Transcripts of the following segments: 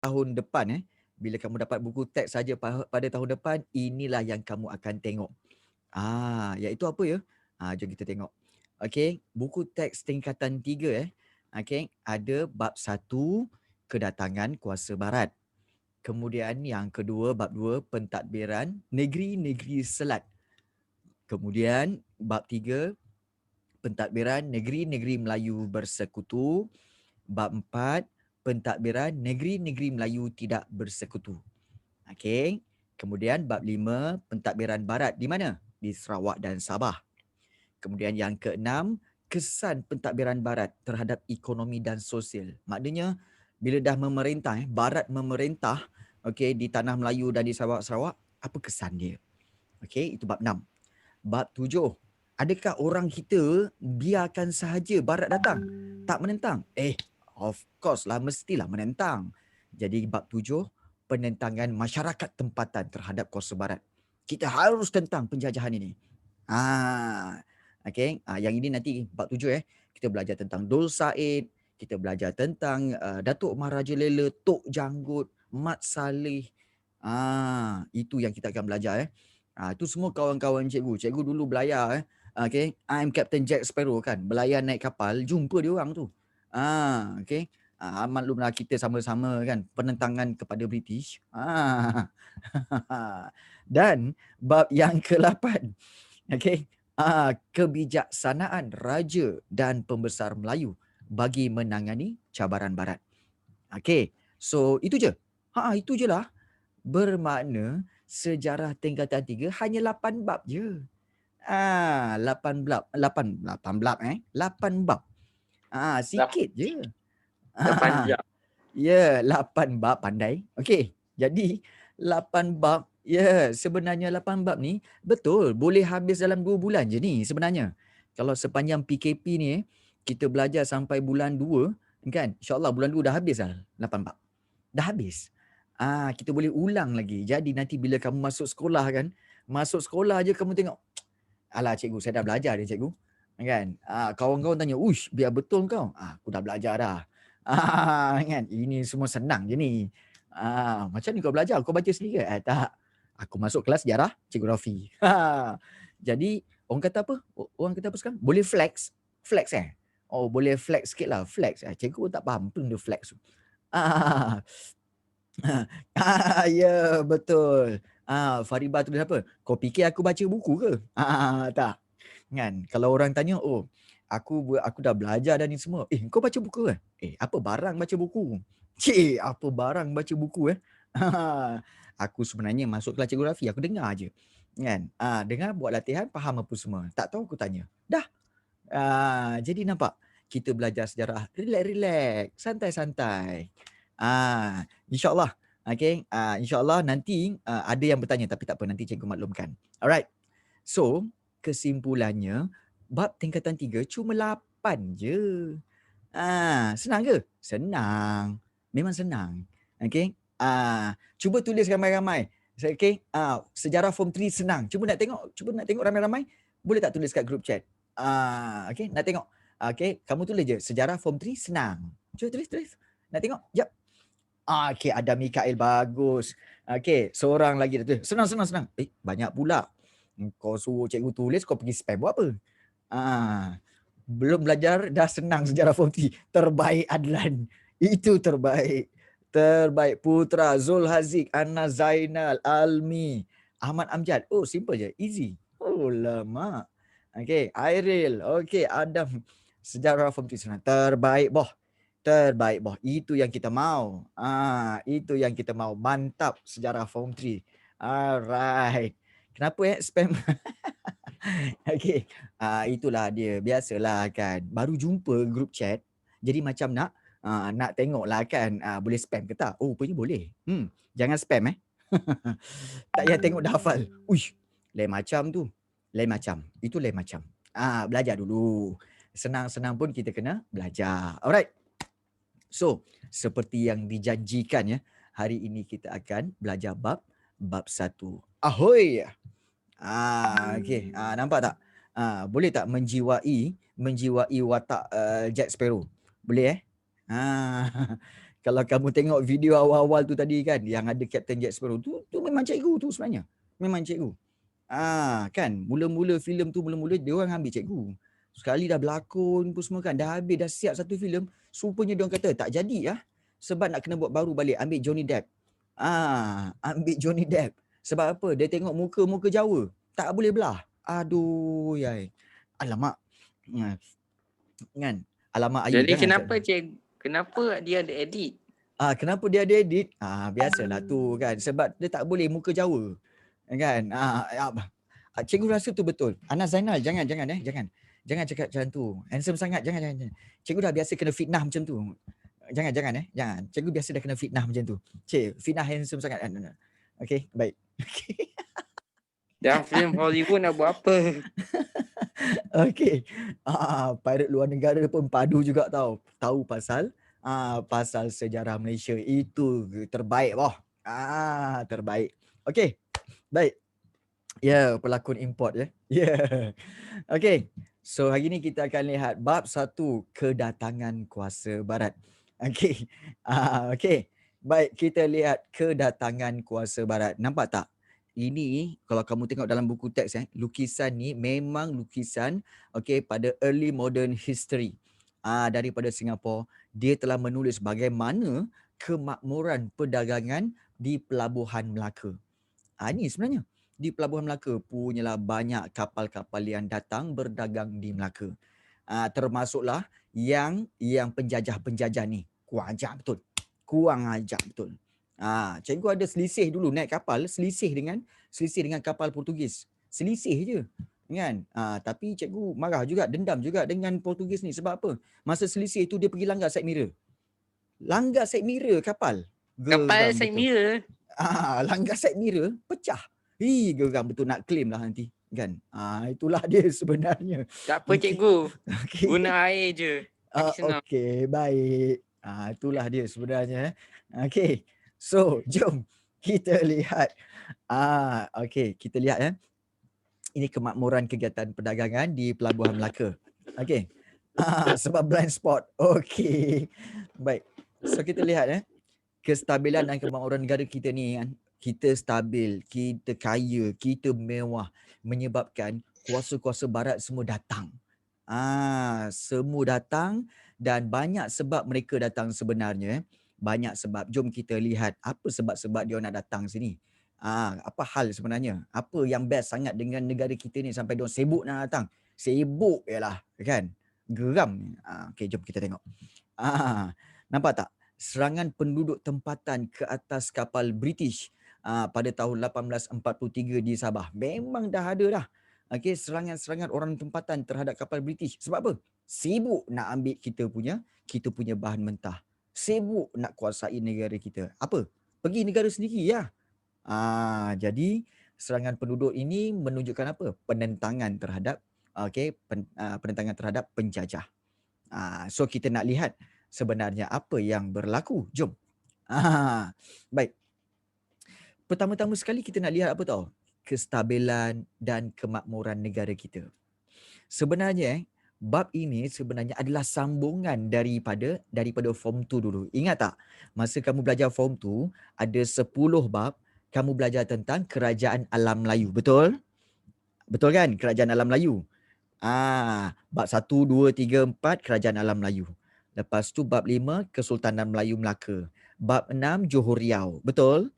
tahun depan bila kamu dapat buku teks saja pada tahun depan, inilah yang kamu akan tengok. Iaitu apa ya? Jom kita tengok. Okey, buku teks tingkatan 3 okey, ada bab 1 kedatangan kuasa barat. Kemudian yang kedua, bab 2 pentadbiran negeri-negeri selat. Kemudian bab 3 pentadbiran negeri-negeri Melayu bersekutu. Bab 4 pentadbiran negeri-negeri Melayu tidak bersekutu. Okey. Kemudian bab 5 pentadbiran barat di mana? Di Sarawak dan Sabah. Kemudian yang keenam, kesan pentadbiran barat terhadap ekonomi dan sosial. Maknanya bila dah memerintah, barat memerintah okey di tanah Melayu dan di Sarawak, apa kesan dia? Okey, itu bab 6. Bab 7, adakah orang kita biarkan sahaja barat datang? Tak menentang? Of course lah, mestilah menentang. Jadi bab 7, penentangan masyarakat tempatan terhadap kuasa barat. Kita harus tentang penjajahan ini. Okey, yang ini nanti bab 7 kita belajar tentang Dul Said, kita belajar tentang Datuk Maharaja Lela, Tok Janggut, Mat Saleh. Itu yang kita akan belajar itu semua kawan-kawan cikgu. Cikgu dulu belayar okey, I'm Captain Jack Sparrow kan, belayar naik kapal, jumpa dia orang tu. Okey. Maklumlah kita sama-sama kan penentangan kepada British. Dan bab yang ke-8 okey, kebijaksanaan raja dan pembesar Melayu bagi menangani cabaran barat. Okey, so itu je. Itu je lah. Bermakna sejarah tingkatan 3 hanya 8 bab je. 8 bab, 8 bab. Sikit je. 8 jam. Ya, 8 bab pandai. Okey. Jadi 8 bab, ya, sebenarnya 8 bab ni betul boleh habis dalam 2 bulan je ni sebenarnya. Kalau sepanjang PKP ni kita belajar sampai bulan 2 kan, insya-Allah bulan 2 dah habis dah 8 bab. Dah habis. Kita boleh ulang lagi. Jadi nanti bila kamu masuk sekolah kan, masuk sekolah je kamu tengok, alah cikgu saya dah belajar dah cikgu. Kan? Kawan-kawan tanya, "Uish, biar betul kau." Aku dah belajar dah. Kan? Ini semua senang je ni. Macam ni kau belajar? Kau baca sendiri ke? Tak. Aku masuk kelas sejarah, cikgu Rafi. Jadi orang kata apa? Orang kata apa sekarang? Boleh flex. Flex Oh, boleh flex sikit lah. Flex. Cikgu tak faham apa benda flex tu. Ya, betul. Fariba tulis apa? Kau fikir aku baca buku ke? Tak. Kan? Kalau orang tanya, "Oh, aku dah belajar dah ni semua." Kau baca buku ke? Apa barang baca buku? Cik, apa barang baca buku Aku sebenarnya masuk kelas cikgu Rafi, aku dengar je. Kan? Dengar, buat latihan, faham apa semua. Tak tahu aku tanya. Dah. Jadi nampak, kita belajar sejarah relax-relax, santai-santai. InsyaAllah. Okay. InsyaAllah nanti ada yang bertanya tapi tak apa, nanti cikgu maklumkan. Alright. So, kesimpulannya, bab tingkatan 3 cuma 8 je. Senang ke? Senang. Memang senang. Okay. Cuba tulis ramai-ramai. Okay. Sejarah form 3 senang. Cuba nak tengok ramai-ramai. Boleh tak tulis kat group chat? Okay. Nak tengok. Okay. Kamu tulis je. Sejarah form 3 senang. Cuba tulis. Nak tengok? Jap. Okay, ada Mikael, bagus. Okay, seorang lagi tu. Senang. Banyak pula. Kau suruh cikgu tulis, kau pergi spam buat apa? Belum belajar, dah senang sejarah form 3. Terbaik Adlan. Itu terbaik. Terbaik Putra, Zul Haziq, Anna Zainal, Almi, Ahmad Amjad. Oh, simple je. Easy. Oh, lama. Okay, Airil. Okay, Adam. Sejarah form 3 senang. Terbaik, boh. Terbaik, boh. Itu yang kita mau. Itu yang kita mau. Mantap sejarah form 3. Alright. Kenapa spam? Okay. Itulah dia. Biasalah kan. Baru jumpa group chat. Jadi macam nak tengok lah kan. Boleh spam ke tak? Oh, rupanya boleh. Jangan spam Tak payah tengok dah hafal. Uish. Lain macam tu. Lain macam. Itu lain macam. Belajar dulu. Senang-senang pun kita kena belajar. Alright. So, seperti yang dijanjikan hari ini kita akan belajar bab 1. Ahoy! Okay. Nampak tak? Boleh tak menjiwai watak Jack Sparrow? Boleh Kalau kamu tengok video awal-awal tu tadi kan, yang ada Captain Jack Sparrow tu memang cikgu tu sebenarnya. Memang cikgu. Kan, mula-mula filem tu dia orang ambil cikgu. Sekali dah berlakon pun semua kan, dah habis, dah siap satu filem, rupanya dia orang kata tak jadi lah. Sebab nak kena buat baru balik, ambil Johnny Depp. Ambil Johnny Depp. Sebab apa? Dia tengok muka-muka Jawa, tak boleh belah. Aduh, yai. Alamak. Kan? Alamak Ayu, Jadi jangan. kenapa dia ada edit? Kenapa dia ada edit? Biasalah tu kan. Sebab dia tak boleh muka Jawa. Kan? Cikgu rasa tu betul. Anas Zainal, jangan. Jangan cakap macam tu. Handsome sangat, jangan. Cikgu dah biasa kena fitnah macam tu. Jangan. Cikgu biasa dah kena fitnah macam tu. Fitnah handsome sangat. Okay, baik. Yang filem Hollywood nak buat apa? Okay. Pirate luar negara pun padu juga tahu pasal sejarah Malaysia. Itu terbaik boh. Terbaik. Okay, baik. Pelakon import ya. Okay. So hari ni kita akan lihat bab 1, kedatangan kuasa barat. Okay. Okay. Baik, kita lihat kedatangan kuasa barat. Nampak tak? Ini kalau kamu tengok dalam buku teks lukisan ni memang lukisan pada early modern history daripada Singapura. Dia telah menulis bagaimana kemakmuran perdagangan di Pelabuhan Melaka. Ini sebenarnya di Pelabuhan Melaka punyalah banyak kapal-kapal yang datang berdagang di Melaka. Termasuklah yang penjajah-penjajah ni. Kurang ajar betul. Cikgu ada selisih dulu naik kapal, selisih dengan kapal Portugis. Selisih je. Kan? Tapi cikgu marah juga, dendam juga dengan Portugis ni. Sebab apa? Masa selisih tu dia pergi langgar side mirror. Langgar side mirror kapal. Kapal side mirror. Langgar side mirror pecah. Geram betul, nak claim lah nanti. Kan? Itulah dia sebenarnya. Tak apa cikgu. Guna air je. Okay, baik. Itulah dia sebenarnya. Okay. So, jom kita lihat. Kita lihat ini kemakmuran kegiatan perdagangan di Pelabuhan Melaka. Okay. Sebab blind spot. Okay. Baik. So, kita lihat kestabilan dan kemakmuran negara kita ni kan. Kita stabil, kita kaya, kita mewah, menyebabkan kuasa-kuasa barat semua datang. Semua datang dan banyak sebab mereka datang sebenarnya. Banyak sebab. Jom kita lihat apa sebab-sebab dia nak datang sini. Apa hal sebenarnya? Apa yang best sangat dengan negara kita ni sampai dia sibuk nak datang? Sibuk jelah, kan? Geram. Okay, jom kita tengok. Nampak tak? Serangan penduduk tempatan ke atas kapal British pada tahun 1843 di Sabah. Memang dah ada dah. Serangan-serangan orang tempatan terhadap kapal British. Sebab apa? Sibuk nak ambil kita punya bahan mentah. Sibuk nak kuasai negara kita. Apa? Pergi negara sendiri ya. Jadi serangan penduduk ini menunjukkan apa? Penentangan terhadap penentangan terhadap penjajah. So kita nak lihat sebenarnya apa yang berlaku. Jom. Baik. Pertama-tama sekali kita nak lihat apa tahu? Kestabilan dan kemakmuran negara kita. Sebenarnya bab ini sebenarnya adalah sambungan daripada form 2 dulu. Ingat tak? Masa kamu belajar form 2 ada 10 bab kamu belajar tentang kerajaan alam Melayu. Betul? Betul kan? Kerajaan alam Melayu. Bab 1, 2, 3, 4 kerajaan alam Melayu. Lepas tu bab 5 Kesultanan Melayu Melaka. Bab 6 Johor Riau. Betul?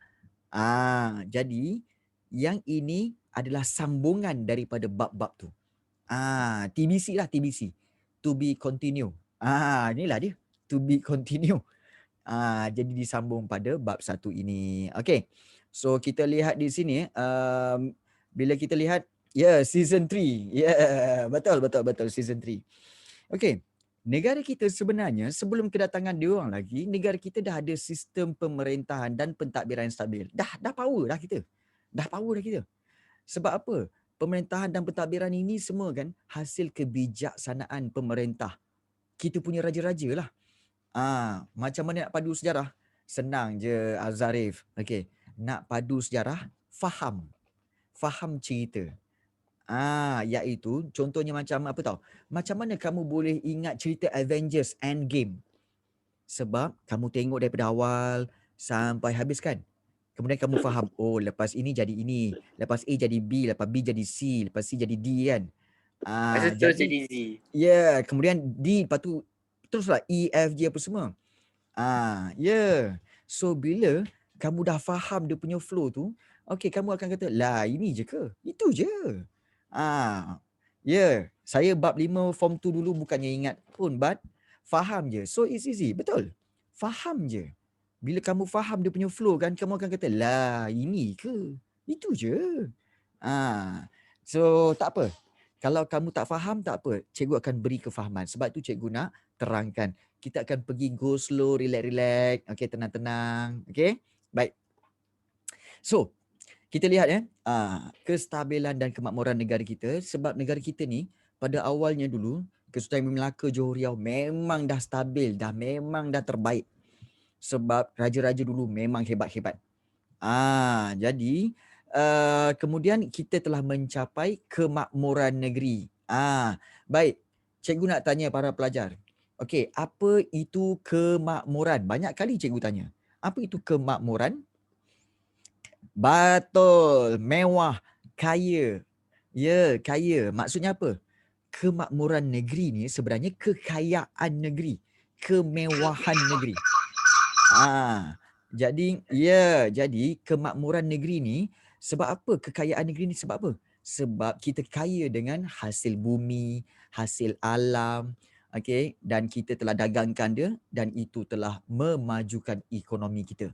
Jadi yang ini adalah sambungan daripada bab-bab tu. TBC lah, TBC. To be continue. Inilah dia. To be continue. Jadi disambung pada bab 1 ini. Okay. So kita lihat di sini. Bila kita lihat, season 3. Betul. Season 3. Okay. Negara kita sebenarnya sebelum kedatangan dia orang lagi, negara kita dah ada sistem pemerintahan dan pentadbiran yang stabil. Dah power dah kita. Sebab apa? Pemerintahan dan pentadbiran ini semua kan hasil kebijaksanaan pemerintah. Kita punya raja-raja lah. Macam mana nak padu sejarah? Senang je Azarif. Okay. Nak padu sejarah, faham cerita. Iaitu contohnya macam apa tahu? Macam mana kamu boleh ingat cerita Avengers Endgame? Sebab kamu tengok daripada awal sampai habis kan. Kemudian kamu faham, oh lepas ini jadi ini, lepas A jadi B, lepas B jadi C, lepas C jadi D kan. Masa terus Jadi jadi Z. kemudian D, lepas tu teruslah E, F, G apa semua. So bila kamu dah faham dia punya flow tu, okay, kamu akan kata, lah ini je ke? Itu je. Saya bab 5 form 2 dulu bukannya ingat pun, but faham je. So it's easy, betul. Faham je. Bila kamu faham dia punya flow kan, kamu akan kata, lah ini ke? Itu je. So tak apa. Kalau kamu tak faham, tak apa. Cikgu akan beri kefahaman. Sebab tu cikgu nak terangkan. Kita akan pergi go slow, relax. Okay, tenang-tenang. Okay, baik. So, kita lihat kestabilan dan kemakmuran negara kita. Sebab negara kita ni, pada awalnya dulu, Kesultanan Melaka Johor Riau memang dah stabil. Memang dah terbaik. Sebab raja-raja dulu memang hebat-hebat. Jadi kemudian kita telah mencapai kemakmuran negeri. Baik. Cikgu nak tanya para pelajar. Okey, apa itu kemakmuran? Banyak kali cikgu tanya. Apa itu kemakmuran? Betul, mewah, kaya. Ya, kaya. Maksudnya apa? Kemakmuran negeri ni sebenarnya kekayaan negeri, kemewahan negeri. Jadi kemakmuran negeri ni sebab apa? Kekayaan negeri ni sebab apa? Sebab kita kaya dengan hasil bumi, hasil alam, okey, dan kita telah dagangkan dia dan itu telah memajukan ekonomi kita.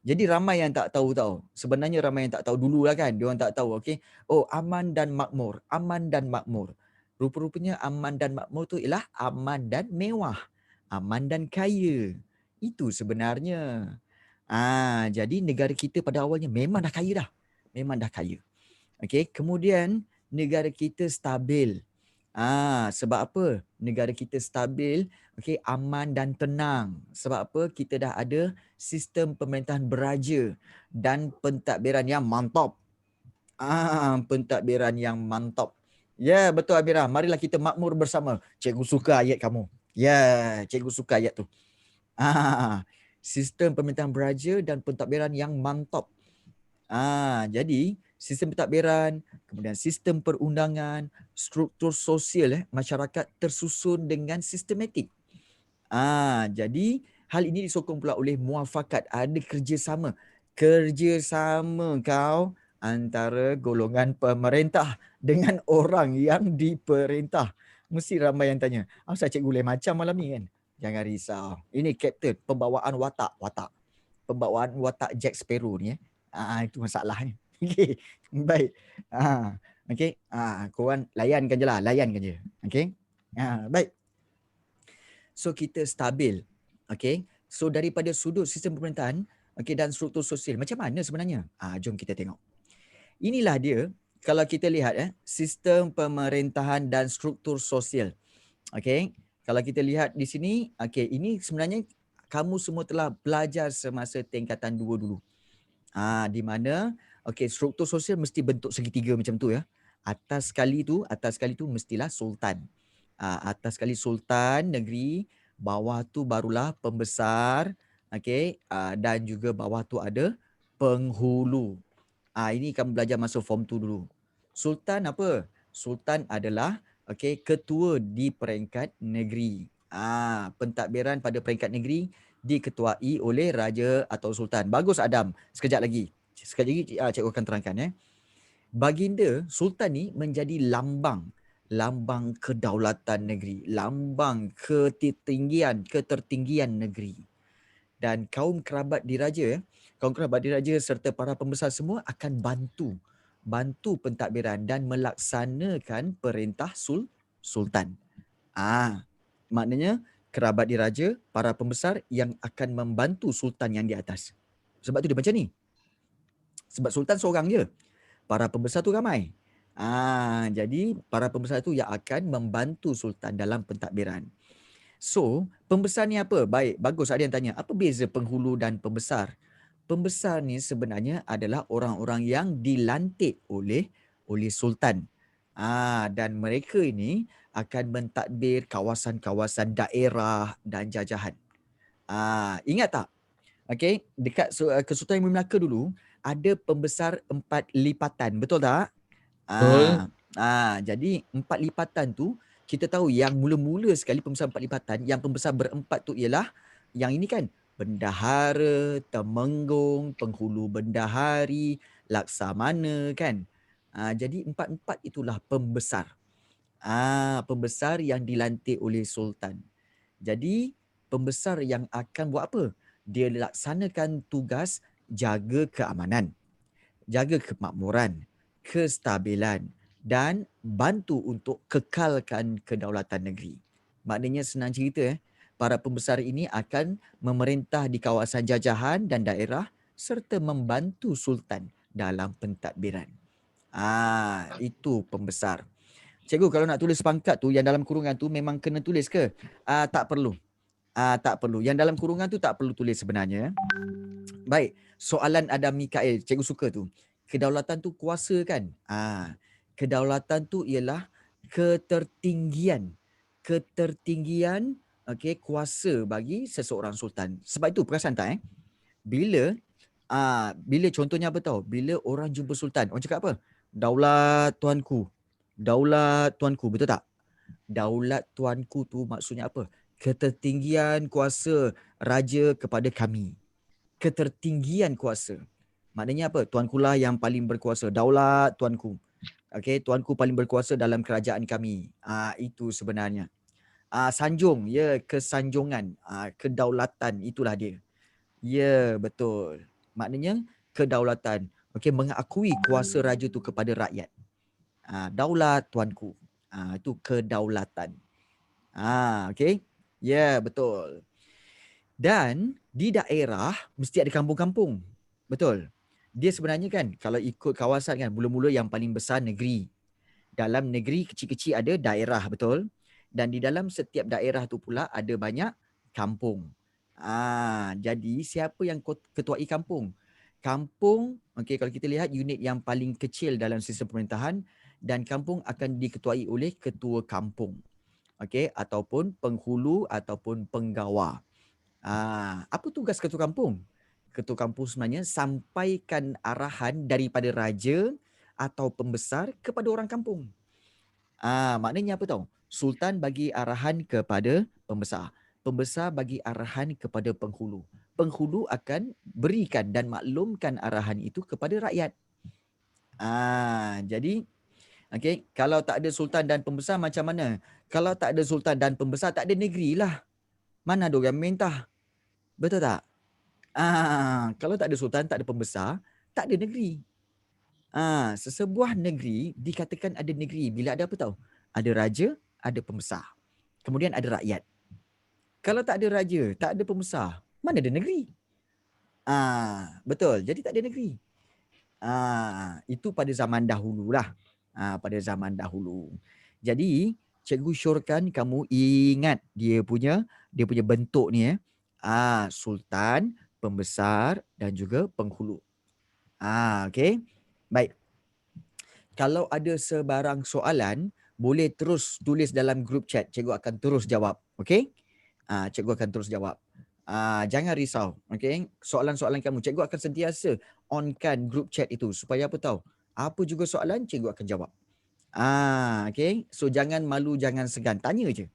Jadi ramai yang tak tahu tau. Sebenarnya ramai yang tak tahu dululah kan. Dia orang tak tahu, okey. Oh, aman dan makmur, aman dan makmur. Rupa-rupanya aman dan makmur tu ialah aman dan mewah, aman dan kaya. Itu sebenarnya. Jadi negara kita pada awalnya memang dah kaya dah. Memang dah kaya. Okey, kemudian negara kita stabil. Sebab apa? Negara kita stabil, okey, aman dan tenang. Sebab apa? Kita dah ada sistem pemerintahan beraja dan pentadbiran yang mantap. Pentadbiran yang mantap. Ya, betul Amira. Marilah kita makmur bersama. Cikgu suka ayat kamu. Ya, cikgu suka ayat tu. Sistem pemerintahan beraja dan pentadbiran yang mantap. Jadi sistem pentadbiran, kemudian sistem perundangan, struktur sosial masyarakat tersusun dengan sistematik. Jadi hal ini disokong pula oleh muafakat, ada kerjasama kau antara golongan pemerintah dengan orang yang diperintah. Mesti ramai yang tanya, asal cikgu lain macam malam ni kan? Jangan risau. Ini Captain, pembawaan watak. Pembawaan watak Jack Sparrow ni. Itu masalahnya. Okey. Baik. Okey. Korang layankan je lah. Layankan je. Okey. Baik. So kita stabil. Okey. So daripada sudut sistem pemerintahan, okey, dan struktur sosial, macam mana sebenarnya? Jom kita tengok. Inilah dia, kalau kita lihat sistem pemerintahan dan struktur sosial. Okey. Kalau kita lihat di sini, okey, ini sebenarnya kamu semua telah belajar semasa tingkatan 2 dulu. Di mana okey, struktur sosial mesti bentuk segitiga macam tu ya. Atas sekali tu mestilah sultan. Atas sekali sultan negeri, bawah tu barulah pembesar, okey, dan juga bawah tu ada penghulu. Ini kamu belajar masa form 2 dulu. Sultan apa? Sultan adalah okey, ketua di peringkat negeri. Pentadbiran pada peringkat negeri diketuai oleh raja atau sultan. Bagus Adam. Sekejap lagi cikgu akan terangkan. Baginda sultan ni menjadi lambang kedaulatan negeri, lambang ketertinggian negeri. Dan kaum kerabat diraja serta para pembesar semua akan bantu pentadbiran dan melaksanakan perintah sultan. Maknanya kerabat diraja, para pembesar yang akan membantu sultan yang di atas. Sebab tu dia macam ni. Sebab sultan seorang je. Para pembesar tu ramai. Jadi para pembesar tu yang akan membantu sultan dalam pentadbiran. So, pembesar ni apa? Baik, bagus ada yang tanya. Apa beza penghulu dan pembesar? Pembesar ni sebenarnya adalah orang-orang yang dilantik oleh sultan. Dan mereka ini akan mentadbir kawasan-kawasan daerah dan jajahan. Ingat tak? Okey, dekat Kesultanan Melaka dulu ada pembesar 4 lipatan, betul tak? Betul. Jadi 4 lipatan tu kita tahu yang mula-mula sekali pembesar 4 lipatan, yang pembesar berempat tu ialah yang ini kan, bendahara, temenggung, penghulu bendahari, laksamana kan. Jadi empat-empat itulah pembesar. Pembesar yang dilantik oleh sultan. Jadi pembesar yang akan buat apa? Dia laksanakan tugas jaga keamanan, jaga kemakmuran, kestabilan dan bantu untuk kekalkan kedaulatan negeri. Maknanya senang cerita para pembesar ini akan memerintah di kawasan jajahan dan daerah serta membantu sultan dalam pentadbiran. Itu pembesar. Cikgu, kalau nak tulis pangkat tu yang dalam kurungan tu memang kena tulis ke? Tak perlu. Tak perlu. Yang dalam kurungan tu tak perlu tulis sebenarnya. Baik, soalan Adam Mikael, cikgu suka tu. Kedaulatan tu kuasa kan? Kedaulatan tu ialah ketertinggian. Ketertinggian kuasa bagi seseorang sultan. Sebab itu perasan tak Bila bila contohnya apa tahu? Bila orang jumpa sultan, orang cakap apa? Daulat tuanku. Daulat tuanku, betul tak? Daulat tuanku tu maksudnya apa? Ketertinggian kuasa raja kepada kami. Ketertinggian kuasa. Maknanya apa? Tuankulah yang paling berkuasa. Daulat tuanku. Okey, tuanku paling berkuasa dalam kerajaan kami. Itu sebenarnya. Sanjung, ya, kesanjungan, kedaulatan, itulah dia. Ya, betul. Maknanya kedaulatan. Okey, mengakui kuasa raja tu kepada rakyat. Daulat tuanku. Itu kedaulatan. Okey. Ya, betul. Dan di daerah mesti ada kampung-kampung. Betul. Dia sebenarnya kan kalau ikut kawasan kan mula-mula yang paling besar negeri. Dalam negeri kecil-kecil ada daerah, betul? Dan di dalam setiap daerah tu pula ada banyak kampung. Jadi siapa yang ketuai kampung? Kampung, okey, kalau kita lihat unit yang paling kecil dalam sistem pemerintahan dan kampung akan diketuai oleh ketua kampung. Okey, ataupun penghulu ataupun penggawa. Apa tugas ketua kampung? Ketua kampung sebenarnya sampaikan arahan daripada raja atau pembesar kepada orang kampung. Maknanya apa tahu? Sultan bagi arahan kepada pembesar. Pembesar bagi arahan kepada penghulu. Penghulu akan berikan dan maklumkan arahan itu kepada rakyat. Jadi kalau tak ada sultan dan pembesar macam mana? Kalau tak ada sultan dan pembesar tak ada negeri lah. Mana ada orang memerintah? Betul tak? Kalau tak ada sultan, tak ada pembesar, tak ada negeri. Sesebuah negeri dikatakan ada negeri bila ada apa tahu? Ada raja, ada pembesar. Kemudian ada rakyat. Kalau tak ada raja, tak ada pembesar, mana ada negeri? Betul. Jadi tak ada negeri. Itu pada zaman dahululah. Pada zaman dahulu. Jadi cikgu syorkan kamu ingat dia punya bentuk ni sultan, pembesar dan juga penghulu. Okey. Baik. Kalau ada sebarang soalan, boleh terus tulis dalam group chat. Cikgu akan terus jawab. Okey? Cikgu akan terus jawab. Jangan risau. Okey? Soalan-soalan kamu, cikgu akan sentiasa onkan group chat itu. Supaya apa tahu? Apa juga soalan, cikgu akan jawab. Okey? So, jangan malu, jangan segan. Tanya je.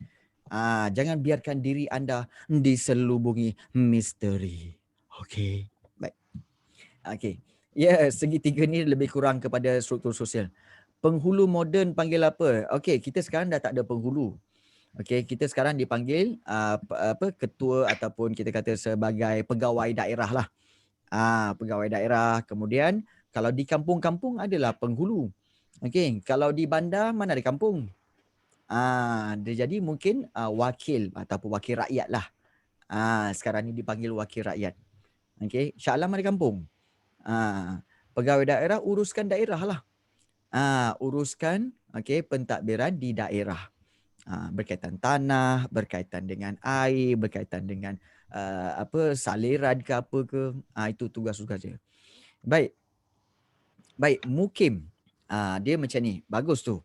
Jangan biarkan diri anda diselubungi misteri. Okey? Baik. Okey. Ya, segitiga ni lebih kurang kepada struktur sosial. Penghulu moden panggil apa? Okey, kita sekarang dah tak ada penghulu. Okey, kita sekarang dipanggil ketua ataupun kita kata sebagai pegawai daerah lah. Pegawai daerah. Kemudian kalau di kampung-kampung adalah penghulu. Okey, kalau di bandar mana ada kampung? Dia jadi mungkin wakil ataupun wakil rakyat lah. Sekarang ni dipanggil wakil rakyat. Okey, Shah Alam ada kampung. Pegawai daerah uruskan daerah lah. Uruskan pentadbiran di daerah. Berkaitan tanah, berkaitan dengan air, berkaitan dengan saliran ke apa ke. Itu tugas-tugas dia. Baik. Mukim. Dia macam ni. Bagus tu.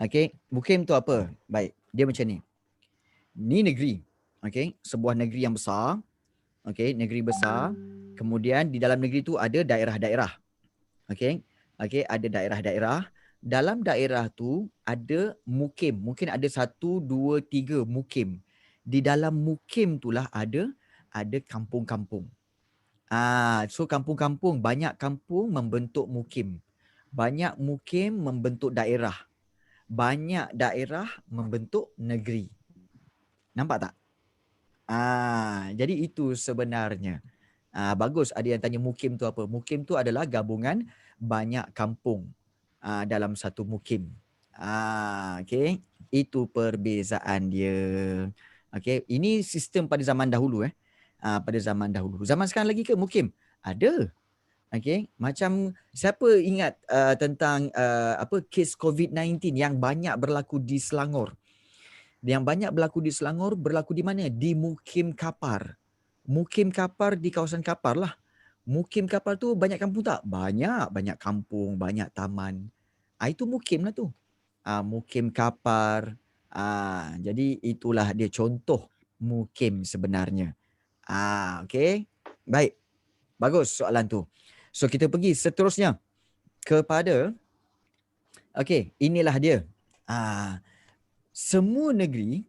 Okey, mukim tu apa? Baik, dia macam ni. Ni negeri. Okey, sebuah negeri yang besar. Okey, negeri besar. Kemudian di dalam negeri tu ada daerah-daerah. Okey. Okey, ada daerah-daerah. Dalam daerah tu ada mukim. Mungkin ada 1, 2, 3 mukim. Di dalam mukim itulah ada kampung-kampung. So kampung-kampung, banyak kampung membentuk mukim. Banyak mukim membentuk daerah. Banyak daerah membentuk negeri. Nampak tak? Jadi itu sebenarnya. Bagus ada yang tanya mukim tu apa. Mukim tu adalah gabungan banyak kampung dalam satu mukim. Okay. Itu perbezaan dia. Okay. Ini sistem pada zaman dahulu. Pada zaman dahulu. Zaman sekarang lagi ke mukim? Ada. Okay. Macam siapa ingat tentang kes COVID-19 yang banyak berlaku di Selangor? Yang banyak berlaku di Selangor, berlaku di mana? Di Mukim Kapar. Mukim Kapar di kawasan Kapar lah. Mukim Kapar tu banyak kampung tak? Banyak. Banyak kampung, banyak taman. Itu mukim lah tu. Mukim Kapar. Jadi itulah dia contoh mukim sebenarnya. Okay. Baik. Bagus soalan tu. So kita pergi seterusnya kepada, okay, inilah dia. Semua negeri,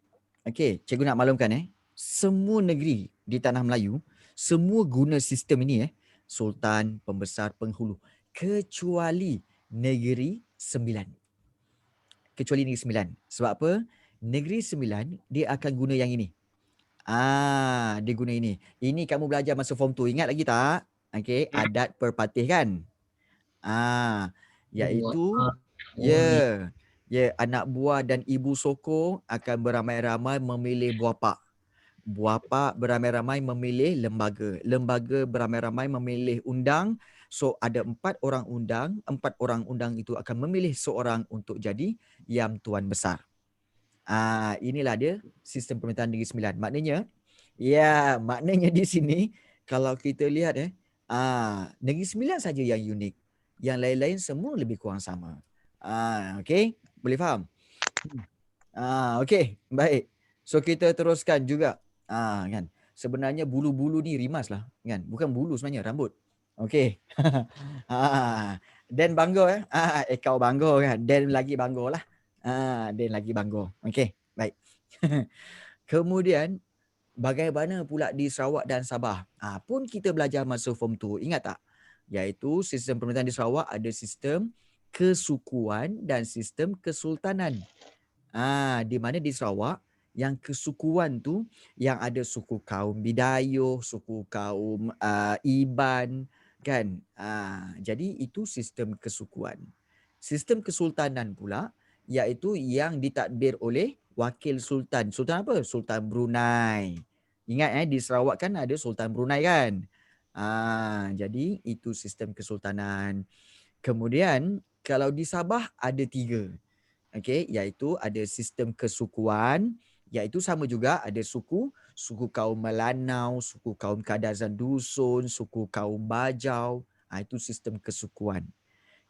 okey, cikgu nak maklumkan semua negeri di tanah Melayu, semua guna sistem ini Sultan, Pembesar, Penghulu, kecuali Negeri Sembilan. Kecuali Negeri Sembilan. Sebab apa? Negeri Sembilan dia akan guna yang ini. Dia guna ini. Ini kamu belajar masa form 2. Ingat lagi tak? Okey, adat perpatih kan? Iaitu anak buah dan ibu sokong akan beramai-ramai memilih buapak. Buapak beramai-ramai memilih lembaga. Lembaga beramai-ramai memilih undang. So ada 4 orang undang. 4 orang undang itu akan memilih seorang untuk jadi Yang Tuan Besar. Inilah dia sistem pemerintahan Negeri Sembilan. Maknanya di sini kalau kita lihat Negeri Sembilan saja yang unik. Yang lain-lain semua lebih kurang sama. Okey, boleh faham? Okey, baik. So kita teruskan juga. Kan. Sebenarnya bulu-bulu ni rimas lah, kan? Bukan bulu sebenarnya, rambut. Okey. Dan bangga kau bangga kan. Dan lagi bangga lah. Dan lagi bangga. Okey, baik. Kemudian bagaimana pula di Sarawak dan Sabah? Pun kita belajar masa form 2, ingat tak? Iaitu sistem pemerintahan di Sarawak ada sistem kesukuan dan sistem kesultanan. Di mana di Sarawak yang kesukuan tu yang ada suku kaum Bidayuh, suku kaum Iban kan. Jadi itu sistem kesukuan. Sistem kesultanan pula iaitu yang ditadbir oleh wakil sultan. Sultan apa? Sultan Brunei. Ingat di Sarawak kan ada Sultan Brunei kan. Jadi itu sistem kesultanan. Kemudian kalau di Sabah ada 3. Okey, iaitu ada sistem kesukuan, iaitu sama juga ada suku kaum Melanau, suku kaum Kadazan Dusun, suku kaum Bajau. Itu sistem kesukuan.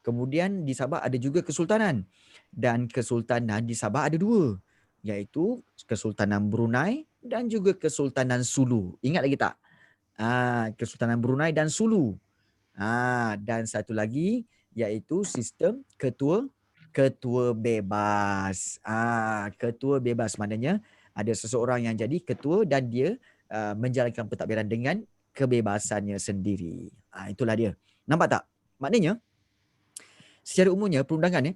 Kemudian di Sabah ada juga kesultanan. Dan kesultanan di Sabah ada 2, iaitu Kesultanan Brunei dan juga Kesultanan Sulu. Ingat lagi tak? Kesultanan Brunei dan Sulu. Dan satu lagi iaitu sistem ketua bebas. Ketua bebas maknanya ada seseorang yang jadi ketua dan dia menjalankan pentadbiran dengan kebebasannya sendiri. Itulah dia. Nampak tak? Maknanya secara umumnya perundangan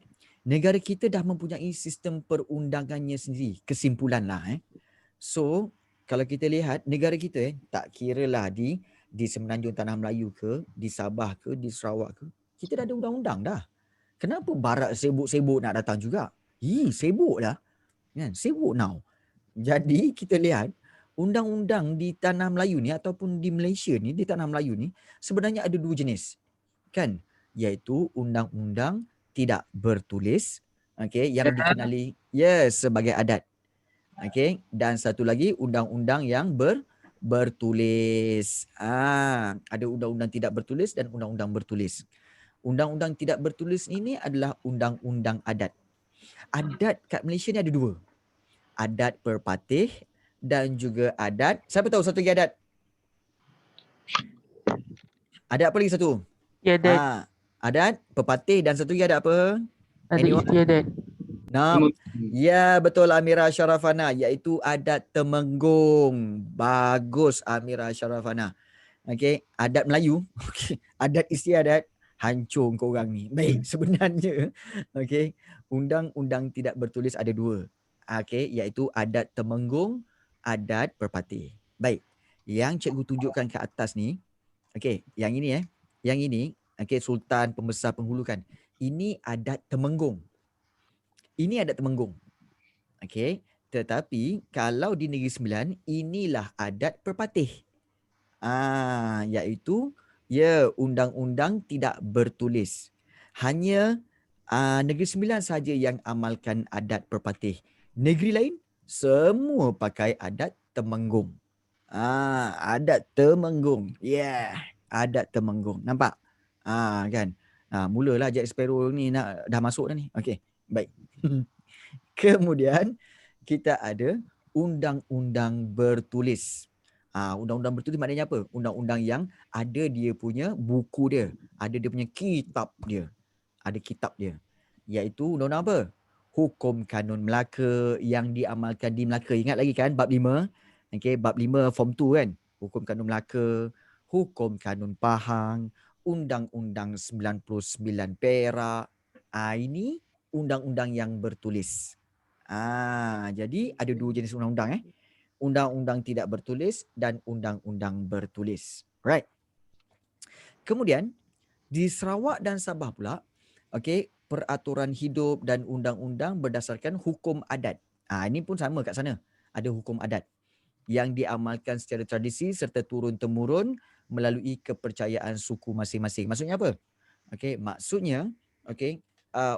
negara kita dah mempunyai sistem perundangannya sendiri. Kesimpulanlah. So kalau kita lihat negara kita tak kiralah di Semenanjung Tanah Melayu ke, di Sabah ke, di Sarawak ke, kita dah ada undang-undang dah. Kenapa barat sibuk-sibuk nak datang juga? Sibuk dah. Kan? Sibuk now. Jadi kita lihat undang-undang di Tanah Melayu ni ataupun di Malaysia ni, di Tanah Melayu ni sebenarnya ada 2 jenis. Kan? Iaitu undang-undang tidak bertulis, yang dikenali sebagai adat. Dan satu lagi undang-undang yang bertulis. Ada undang-undang tidak bertulis dan undang-undang bertulis. Undang-undang tidak bertulis ini adalah undang-undang adat. Adat kat Malaysia ni ada dua. Adat Perpatih dan juga adat, siapa tahu satu lagi adat? Adat apa lagi satu? Istiadat. Adat Perpatih dan satu lagi adat apa? Ada Anyone? istiadat. Ya, betul Amira Syarafana, iaitu adat Temenggung. Bagus Amira Syarafana. Okey, adat Melayu, okey, adat istiadat, hancur kau orang ni. Baik, sebenarnya okey, undang-undang tidak bertulis ada dua. Okey, iaitu adat Temenggung, adat Perpatih. Baik. Yang cikgu tunjukkan ke atas ni, okey, yang ini Yang ini, okey, Sultan Pembesar Penghulu kan. Ini adat Temenggung. Ini adat Temenggung. Okey, tetapi kalau di Negeri Sembilan, inilah adat Perpatih. Iaitu undang-undang tidak bertulis. Hanya Negeri Sembilan saja yang amalkan adat Perpatih. Negeri lain semua pakai adat Temenggung. Adat Temenggung. Adat Temenggung. Nampak? Kan? Mulalah Jack Sparrow ni dah masuk dah ni. Okey, baik. Kemudian kita ada undang-undang bertulis. Undang-undang bertulis maknanya apa? Undang-undang yang ada dia punya buku dia, ada dia punya kitab dia. Ada kitab dia. Iaitu undang-undang apa? Hukum Kanun Melaka yang diamalkan di Melaka. Ingat lagi kan bab 5? Okey, bab 5 form 2 kan? Hukum Kanun Melaka, Hukum Kanun Pahang, Undang-Undang 99 Perak. Ini undang-undang yang bertulis. Jadi ada dua jenis undang-undang undang-undang tidak bertulis dan undang-undang bertulis. Right. Kemudian di Sarawak dan Sabah pula, okey, peraturan hidup dan undang-undang berdasarkan hukum adat. Ini pun sama kat sana. Ada hukum adat yang diamalkan secara tradisi serta turun-temurun melalui kepercayaan suku masing-masing. Maksudnya apa? Okey, maksudnya okey,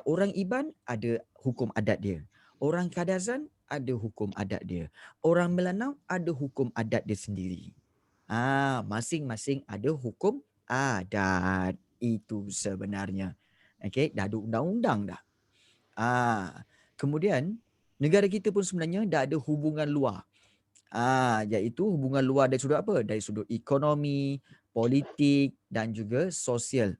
orang Iban ada hukum adat dia. Orang Kadazan ada hukum adat dia. Orang Melanau ada hukum adat dia sendiri. Masing-masing ada hukum adat. Itu sebenarnya. Okey, dah ada undang-undang dah. Kemudian negara kita pun sebenarnya dah ada hubungan luar. Iaitu hubungan luar dari sudut apa? Dari sudut ekonomi, politik dan juga sosial.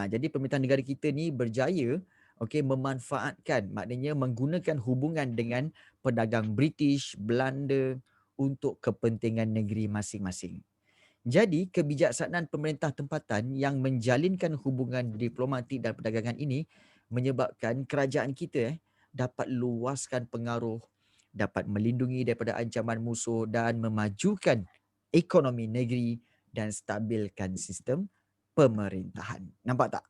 Jadi pemerintahan negara kita ni berjaya memanfaatkan, maknanya menggunakan hubungan dengan pedagang British, Belanda untuk kepentingan negeri masing-masing. Jadi kebijaksanaan pemerintah tempatan yang menjalinkan hubungan diplomatik dan perdagangan ini menyebabkan kerajaan kita dapat luaskan pengaruh, dapat melindungi daripada ancaman musuh dan memajukan ekonomi negeri dan stabilkan sistem pemerintahan. Nampak tak?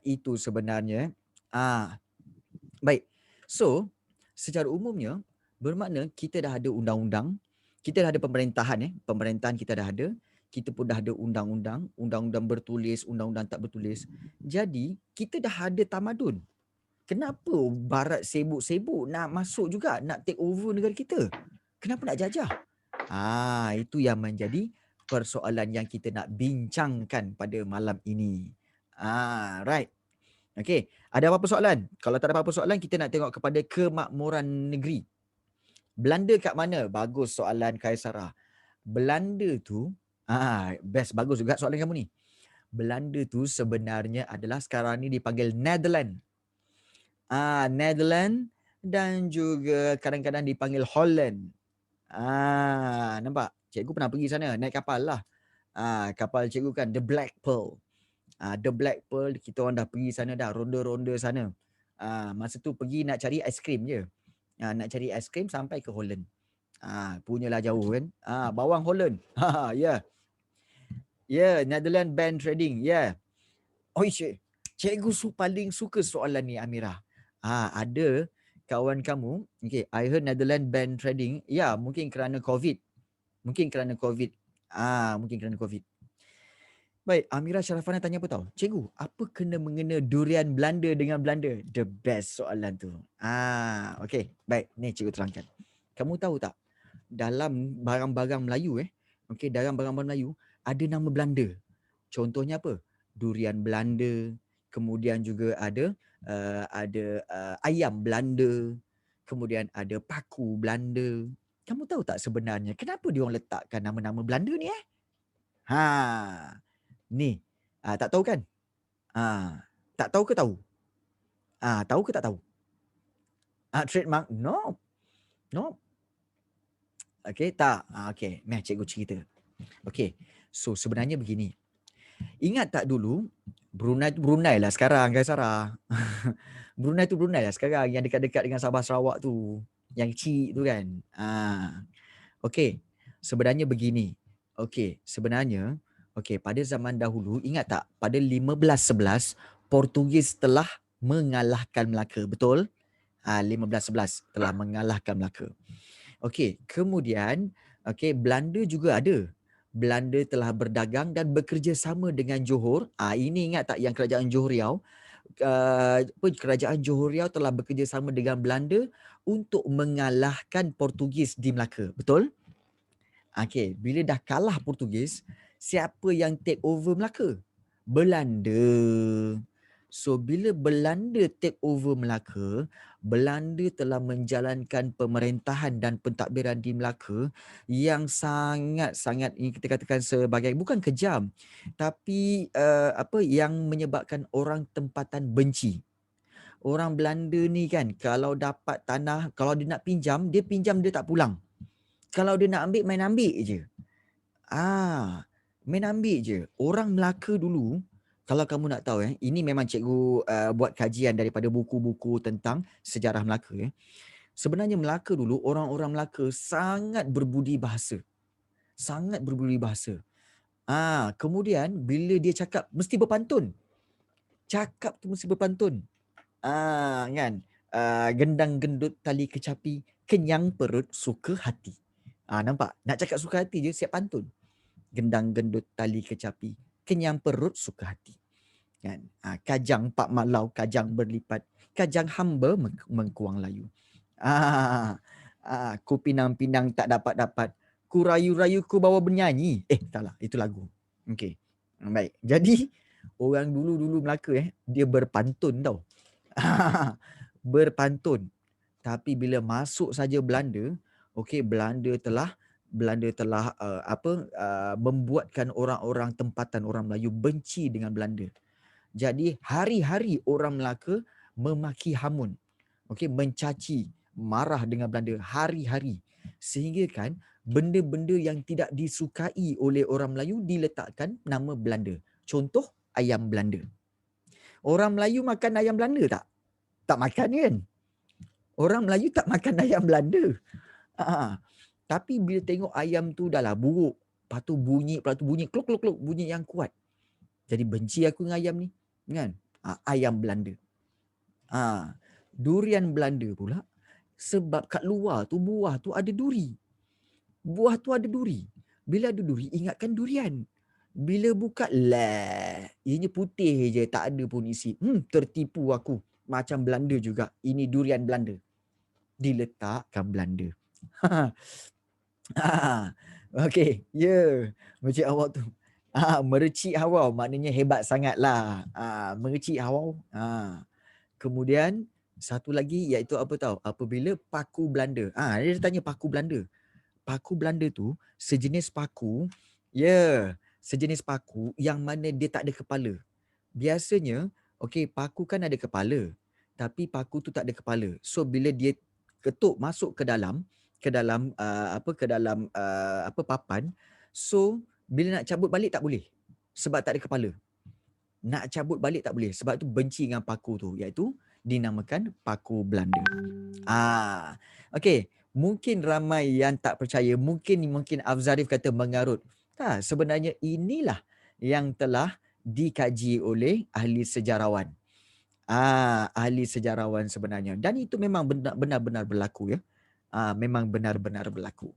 Itu sebenarnya. Baik. So, secara umumnya bermakna kita dah ada undang-undang, kita dah ada pemerintahan pemerintahan kita dah ada, kita pun dah ada undang-undang, undang-undang bertulis, undang-undang tak bertulis. Jadi, kita dah ada tamadun. Kenapa barat sibuk-sibuk nak masuk juga, nak take over negara kita? Kenapa nak jajah? Itu yang menjadi persoalan yang kita nak bincangkan pada malam ini. Right. Okey, ada apa-apa soalan? Kalau tak ada apa-apa soalan, kita nak tengok kepada kemakmuran negeri. Belanda kat mana? Bagus soalan Kaisara. Belanda tu, best, bagus juga soalan kamu ni. Belanda tu sebenarnya adalah sekarang ni dipanggil Netherlands. Netherlands dan juga kadang-kadang dipanggil Holland. Nampak? Cikgu pernah pergi sana, naik kapal lah. Kapal cikgu kan, The Black Pearl. The Black Pearl, kita orang dah pergi sana dah, ronda-ronda sana. Masa tu pergi nak cari aiskrim je. Nak cari aiskrim sampai ke Holland. Punyalah jauh kan. Bawang Holland. Ya. Ya, Netherlands ban trading. Ya. Cikgu paling suka soalan ni, Amira. Ada kawan kamu, okay, I heard Netherlands ban trading. Ya, mungkin kerana COVID. Mungkin kerana COVID. Baik, Amira Syarafana tanya apa tahu? Cikgu, apa kena mengena durian Belanda dengan Belanda? The best soalan tu. Okay, baik. Ni cikgu terangkan. Kamu tahu tak? Dalam barang-barang Melayu, dalam barang-barang Melayu, ada nama Belanda. Contohnya apa? Durian Belanda, kemudian juga ada ayam Belanda, kemudian ada paku Belanda. Kamu tahu tak sebenarnya kenapa dia orang letakkan nama-nama Belanda ni Ha, ni. Tak tahu kan? Tak tahu ke tahu? Tahu ke tak tahu? Trademark? No. No. Okey, tak. Okey, meh cikgu cerita. Okey. So sebenarnya begini. Ingat tak dulu Brunei tu Brunei lah sekarang kan Sarah. Brunei tu Brunei lah sekarang yang dekat-dekat dengan Sabah Sarawak tu. Yang kecil tu kan. Okey. Sebenarnya begini. Okey, sebenarnya pada zaman dahulu ingat tak pada 1511 Portugis telah mengalahkan Melaka, betul? 1511 telah mengalahkan Melaka. Okey, kemudian Belanda juga ada. Belanda telah berdagang dan bekerjasama dengan Johor. Ini ingat tak yang kerajaan Johor Riau? Kerajaan Johor Riau telah bekerjasama dengan Belanda untuk mengalahkan Portugis di Melaka, betul? Okey, bila dah kalah Portugis, siapa yang take over Melaka? Belanda. So bila Belanda take over Melaka, Belanda telah menjalankan pemerintahan dan pentadbiran di Melaka yang sangat-sangat ini kita katakan sebagai bukan kejam, tapi yang menyebabkan orang tempatan benci. Orang Belanda ni kan kalau dapat tanah, kalau dia nak pinjam, dia tak pulang. Kalau dia nak ambil, main ambil je. Main ambil je. Orang Melaka dulu, kalau kamu nak tahu ini memang cikgu buat kajian daripada buku-buku tentang sejarah Melaka. Sebenarnya Melaka dulu, orang-orang Melaka sangat berbudi bahasa. Sangat berbudi bahasa. Kemudian bila dia cakap, mesti berpantun. Cakap tu mesti berpantun. Kan? Gendang gendut tali kecapi, kenyang perut suka hati. Nampak? Nak cakap suka hati je, siap pantun. Gendang gendut tali kecapi, kenyang perut suka hati. Kan? Kajang pak malau, kajang berlipat, kajang hamba mengkuang layu. Ku pinang-pinang tak dapat-dapat, ku rayu-rayu ku bawa bernyanyi. Tak lah, itu lagu. Okey. Baik. Jadi orang dulu-dulu Melaka dia berpantun tau. Berpantun. Tapi bila masuk saja Belanda, Belanda telah membuatkan orang-orang tempatan orang Melayu benci dengan Belanda. Jadi hari-hari orang Melaka memaki hamun. Mencaci, marah dengan Belanda hari-hari. Sehingga kan benda-benda yang tidak disukai oleh orang Melayu diletakkan nama Belanda. Contoh ayam Belanda. Orang Melayu makan ayam Belanda tak? Tak makan kan? Orang Melayu tak makan ayam Belanda. Tapi bila tengok ayam tu dah lah buruk, lepas tu bunyi kluk kluk kluk, bunyi yang kuat. Jadi benci aku dengan ayam ni, kan? Ayam Belanda. Durian Belanda pula sebab kat luar tu buah tu ada duri. Buah tu ada duri. Bila ada duri, ingatkan durian. Bila buka, ianya putih je, tak ada pun isi. Tertipu aku. Macam Belanda juga. Ini durian Belanda. Diletakkan Belanda. Okey, ya. Macam awak tu. Mercik hawau maknanya hebat sangatlah. Mercik hawau. Kemudian satu lagi iaitu apa tahu? Apabila paku Belanda. Dia tanya paku Belanda. Paku Belanda tu sejenis paku, sejenis paku yang mana dia tak ada kepala. Biasanya, paku kan ada kepala, tapi paku tu tak ada kepala. So bila dia ketuk masuk ke dalam papan, so bila nak cabut balik tak boleh sebab tak ada kepala. Nak cabut balik tak boleh sebab tu benci dengan paku tu, iaitu dinamakan paku Belanda. Okey, mungkin ramai yang tak percaya, mungkin Afzarif kata mengarut. Sebenarnya inilah yang telah dikaji oleh ahli sejarawan. Ahli sejarawan sebenarnya, dan itu memang benar-benar berlaku ya. Memang benar-benar berlaku.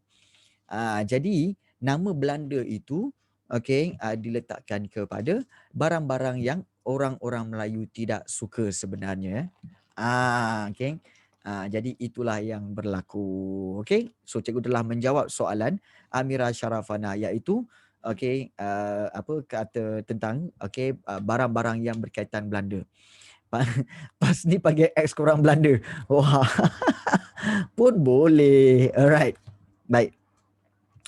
Jadi nama Belanda itu diletakkan kepada barang-barang yang orang-orang Melayu tidak suka sebenarnya. Jadi itulah yang berlaku. So cikgu telah menjawab soalan Amira Sharafana, iaitu okey, apa kata tentang okey, barang-barang yang berkaitan Belanda. Pa pas ni panggil ex korang Belanda. Wah, pun boleh. Alright. Baik.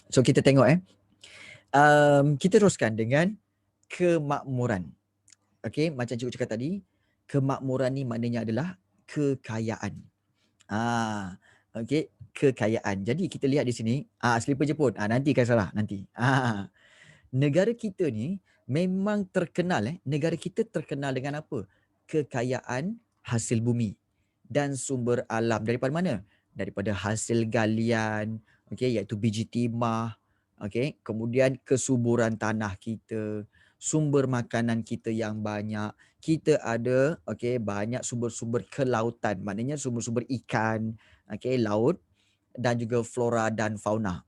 So kita tengok kita teruskan dengan kemakmuran. Okey, macam cikgu cakap tadi, kemakmuran ni maknanya adalah kekayaan. Okey, kekayaan. Jadi kita lihat di sini, selipar Jepun. Nanti kan salah, nanti. Negara kita ni memang terkenal negara kita terkenal dengan apa? Kekayaan hasil bumi dan sumber alam. Daripada mana? Daripada hasil galian, okey, iaitu biji timah, okey, kemudian kesuburan tanah kita, sumber makanan kita yang banyak. Kita ada okey banyak sumber-sumber kelautan, maknanya sumber-sumber ikan, okey, laut dan juga flora dan fauna.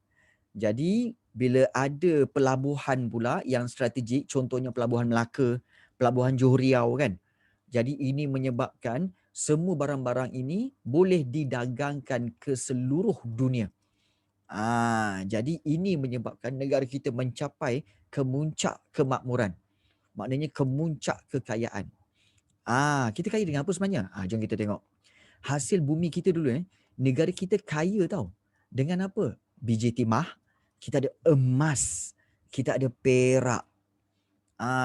Jadi bila ada pelabuhan pula yang strategik, contohnya pelabuhan Melaka, pelabuhan Johor Riau kan. Jadi ini menyebabkan semua barang-barang ini boleh didagangkan ke seluruh dunia. Jadi ini menyebabkan negara kita mencapai kemuncak kemakmuran. Maknanya kemuncak kekayaan. Kita kaya dengan apa sebenarnya? Jom kita tengok. Hasil bumi kita dulu negara kita kaya tau. Dengan apa? Biji timah, kita ada emas, kita ada perak.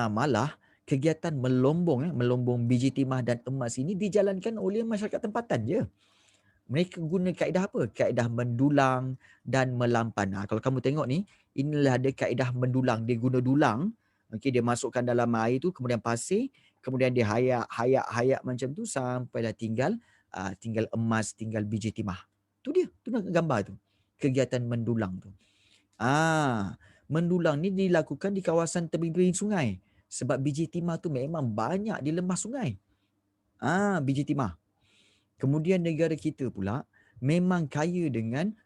Malah kegiatan melombong biji timah dan emas ini dijalankan oleh masyarakat tempatan je. Mereka guna kaedah apa? Kaedah mendulang dan melampan. Kalau kamu tengok ni, inilah ada kaedah mendulang. Dia guna dulang, okey, dia masukkan dalam air tu, kemudian pasir, kemudian dia hayak macam tu sampailah tinggal emas, tinggal biji timah. Tu dia, tu gambar tu. Kegiatan mendulang tu. Mendulang ni dilakukan di kawasan tebing-tebing sungai. Sebab biji timah tu memang banyak di lembah sungai. Biji timah. Kemudian negara kita pula memang kaya dengan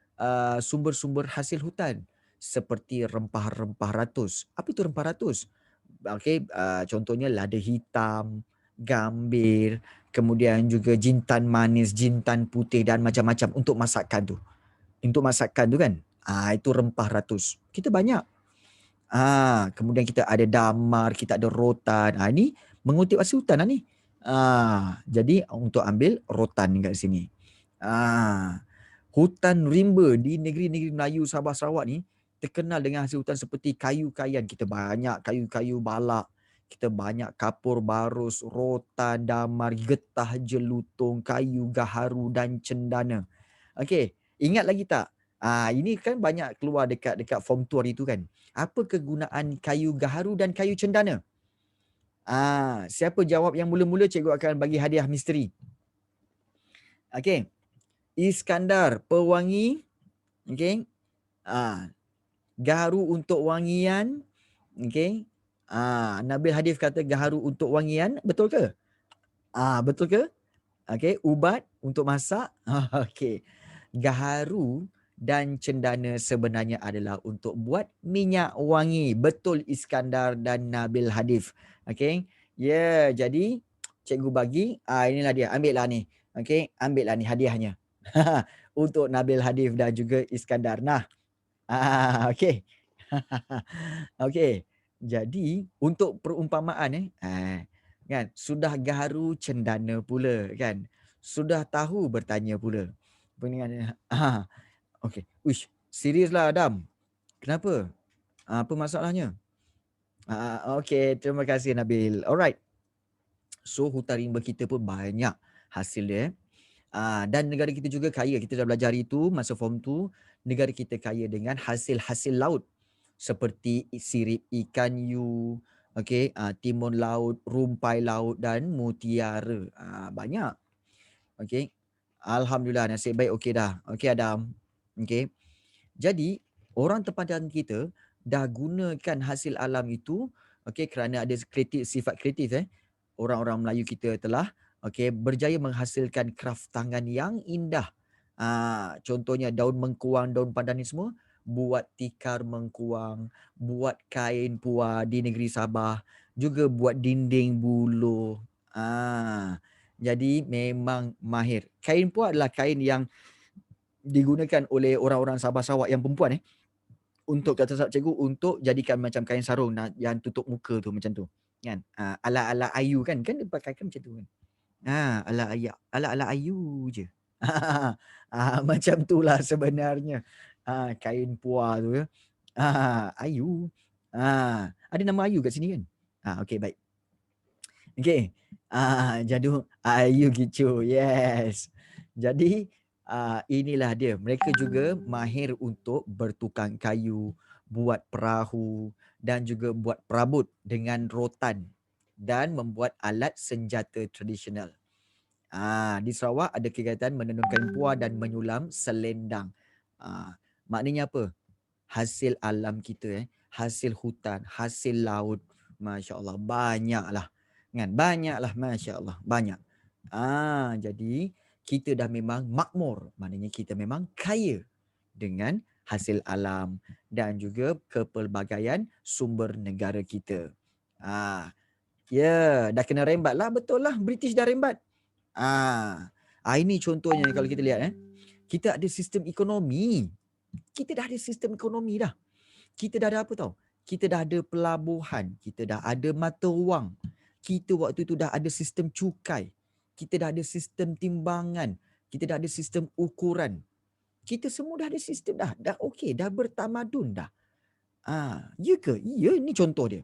sumber-sumber hasil hutan seperti rempah-rempah ratus. Apa itu rempah ratus? Okey, contohnya lada hitam, gambir, kemudian juga jintan manis, jintan putih dan macam-macam untuk masakan tu. Untuk masakan tu kan, itu rempah ratus. Kita banyak. Kemudian kita ada damar, kita ada rotan. Ini mengutip hasil hutan lah ni. Jadi untuk ambil rotan kat sini. Hutan rimba di negeri-negeri Melayu Sabah Sarawak ni terkenal dengan hasil hutan seperti kayu kayan. Kita banyak kayu-kayu balak. Kita banyak kapur barus, rotan, damar, getah jelutong, kayu gaharu dan cendana. Okey, ingat lagi tak? Ini kan banyak keluar dekat form 2 hari tu kan. Apa kegunaan kayu gaharu dan kayu cendana? Siapa jawab yang mula-mula, cikgu akan bagi hadiah misteri. Okey. Iskandar pewangi. Okey. Gaharu untuk wangian. Okey. Nabil Hadif kata gaharu untuk wangian. Betul ke? Betul ke? Okey. Ubat untuk masak. Okey. Gaharu dan cendana sebenarnya adalah untuk buat minyak wangi. Betul Iskandar dan Nabil Hadif. Okey. Jadi cikgu bagi, inilah dia. Ambil lah ni. Okey, ambil lah ni hadiahnya. Untuk Nabil Hadif dan juga Iskandar. Nah. Okey. Okey. Jadi untuk perumpamaan kan, sudah gaharu cendana pula kan. Sudah tahu bertanya pula. Peningan okey. Uish, seriuslah Adam. Kenapa? Apa masalahnya? Okey, terima kasih Nabil. Alright. So hutan rimba kita pun banyak hasil dia. Dan negara kita juga kaya. Kita dah belajar itu masa form 2. Negara kita kaya dengan hasil-hasil laut. Seperti sirip ikan yu, okey, timun laut, rumpai laut dan mutiara. Banyak. Okey. Alhamdulillah, nasib baik okey dah. Okey Adam. Okey. Jadi orang tempatan kita dah gunakan hasil alam itu, okey, kerana ada sifat kreatif orang-orang Melayu kita telah berjaya menghasilkan kraft tangan yang indah. Contohnya daun mengkuang, daun pandan ni semua buat tikar mengkuang, buat kain puar di negeri Sabah, juga buat dinding buluh. Jadi memang mahir. Kain puar adalah kain yang digunakan oleh orang-orang Sabah Sarawak yang perempuan untuk kata sahab cikgu untuk jadikan macam kain sarung yang tutup muka tu macam tu. Kan? Ala-ala Ayu kan dia pakaikan macam tu kan. Ala-ala Ayu je. Macam itulah sebenarnya. Kain puah tu ya. Ayu. Ada nama Ayu kat sini kan? Okey baik. Okey. Jadu Ayu gitu. Yes. Jadi inilah dia. Mereka juga mahir untuk bertukang kayu, buat perahu dan juga buat perabot dengan rotan dan membuat alat senjata tradisional. Di Sarawak ada kegiatan menenun kain puah dan menyulam selendang. Maknanya apa? Hasil alam kita, hasil hutan, hasil laut. Masya Allah, banyaklah. Kan? Banyaklah, Masya Allah, banyak. Jadi kita dah memang makmur. Maknanya kita memang kaya dengan hasil alam dan juga kepelbagaian sumber negara kita. Dah kena rembat lah, betul lah. British dah rembat. Ini contohnya kalau kita lihat kita ada sistem ekonomi. Kita dah ada sistem ekonomi dah. Kita dah ada apa tau? Kita dah ada pelabuhan, kita dah ada mata wang. Kita waktu tu dah ada sistem cukai. Kita dah ada sistem timbangan. Kita dah ada sistem ukuran. Kita semua dah ada sistem dah. Dah okey, dah bertamadun dah. Ya ke? Ya, ini contoh dia.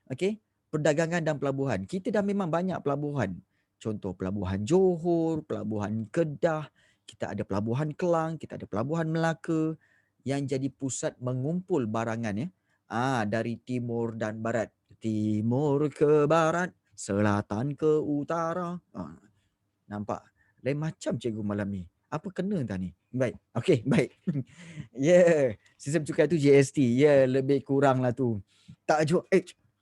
Okey. Perdagangan dan pelabuhan. Kita dah memang banyak pelabuhan. Contoh pelabuhan Johor, pelabuhan Kedah, kita ada pelabuhan Kelang, kita ada pelabuhan Melaka yang jadi pusat mengumpul barangan dari timur dan barat. Timur ke barat, selatan ke utara. Nampak? Lain macam cikgu malam ni. Apa kena tak ni? Baik. Okey, baik. Sistem cukai tu GST. Lebih kurang lah tu. Tak jual.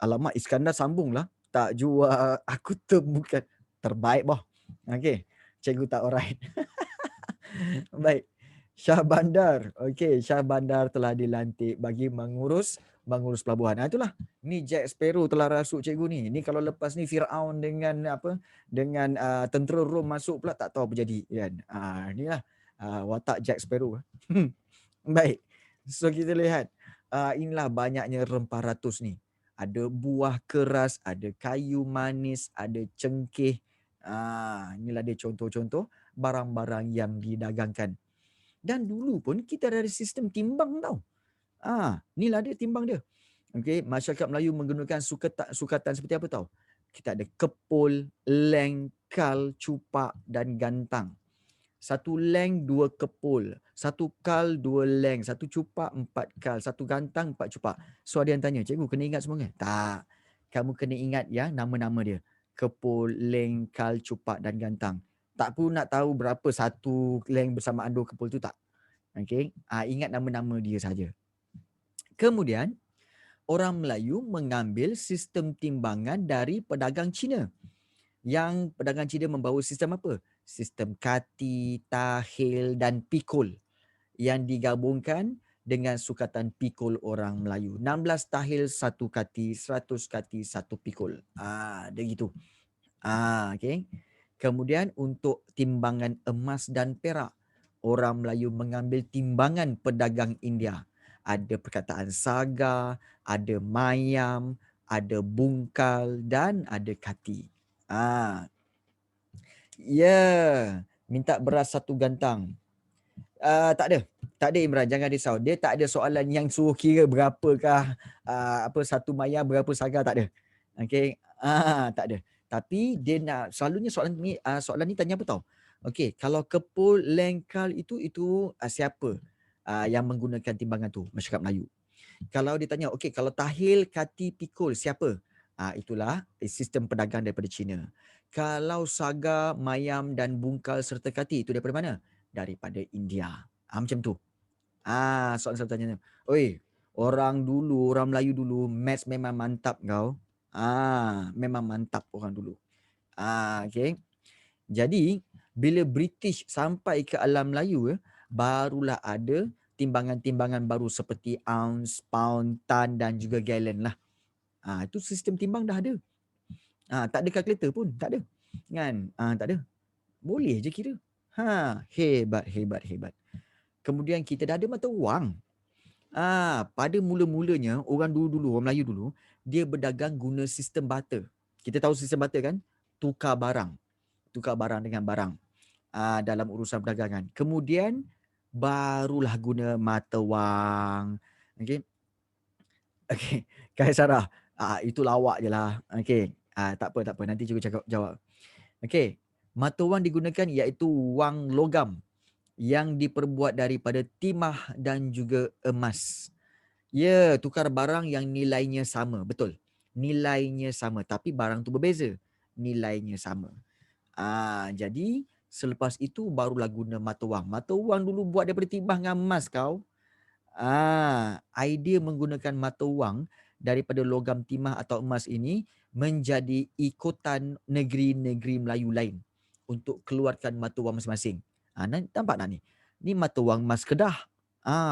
Alamak, Iskandar sambung lah. Tak jual. Aku temukan. Terbaik boh. Okey. Cikgu tak alright. Baik. Shah Bandar. Okey, Shah Bandar telah dilantik bagi mengurus pelabuhan. Itulah. Ni Jack Sparrow telah rasuk cikgu ni. Ni kalau lepas ni Firaun dengan dengan tentera Rom masuk pula tak tahu apa jadi kan. Inilah watak Jack Sparrow. Baik. So kita lihat inilah banyaknya rempah ratus ni. Ada buah keras, ada kayu manis, ada cengkeh. Inilah dia contoh-contoh barang-barang yang didagangkan. Dan dulu pun kita ada sistem timbang tau. Inilah dia timbang dia. Okey, masyarakat Melayu menggunakan sukatan seperti apa tau? Kita ada kepul, leng, kal, cupak dan gantang. Satu leng, dua kepul. Satu kal, dua leng. Satu cupak, empat kal. Satu gantang, empat cupak. So ada yang tanya, cikgu kena ingat semua kan? Tak. Kamu kena ingat nama-nama dia. Kepul, leng, kal, cupak dan gantang. Tak pun nak tahu berapa satu leng bersamaan dua kepul tu tak. Okay? Ingat nama-nama dia saja. Kemudian, orang Melayu mengambil sistem timbangan dari pedagang Cina. Yang pedagang Cina membawa sistem apa? Sistem kati, tahil dan pikul yang digabungkan dengan sukatan pikul orang Melayu. 16 tahil, 1 kati, 100 kati, 1 pikul. Dia gitu. Okay. Kemudian untuk timbangan emas dan perak, orang Melayu mengambil timbangan pedagang India. Ada perkataan saga, ada mayam, ada bungkal dan ada kati. Minta beras satu gantang. Tak ada. Tak ada Imran, jangan risau. Dia tak ada soalan yang suruh kira berapakah satu mayam, berapa saga, tak ada. Okey. Tak ada. Tapi dia nak selalunya soalan ni tanya apa tahu? Okey, kalau kepul, lengkal itu siapa yang menggunakan timbangan tu? Masyarakat Melayu. Kalau dia tanya, okey, kalau tahil, kati, pikul, siapa? Itulah sistem pedagang daripada China. Kalau saga, mayam dan bungkal serta kati, itu daripada mana? Daripada India. Macam tu. Soalan saya tanya. Oi, orang Melayu dulu, maths memang mantap kau. Memang mantap orang dulu. Okay. Jadi, bila British sampai ke alam Melayu, barulah ada timbangan-timbangan baru seperti ounce, pound, tan dan juga gallon lah. Itu sistem timbang dah ada. Tak ada kalkulator pun, tak ada. Kan? Tak ada. Boleh je kira. Hebat. Kemudian kita dah ada mata wang. Pada mula-mulanya orang dulu-dulu, orang Melayu dulu, dia berdagang guna sistem barter. Kita tahu sistem barter kan? Tukar barang dengan barang dalam urusan perdagangan. Kemudian barulah guna mata wang. Okey. Okey, Kaisarah. Itu lawak je lah. Okey. Tak apa. Nanti cikgu cakap jawab. Okey. Mata wang digunakan iaitu wang logam yang diperbuat daripada timah dan juga emas. Ya, tukar barang yang nilainya sama. Betul. Nilainya sama tapi barang tu berbeza. Nilainya sama. Jadi selepas itu barulah guna mata wang. Mata wang dulu buat daripada timah dengan emas kau. Idea menggunakan mata wang daripada logam timah atau emas ini menjadi ikutan negeri-negeri Melayu lain untuk keluarkan mata wang masing-masing. Nampak tak ni? Ni mata wang emas Kedah.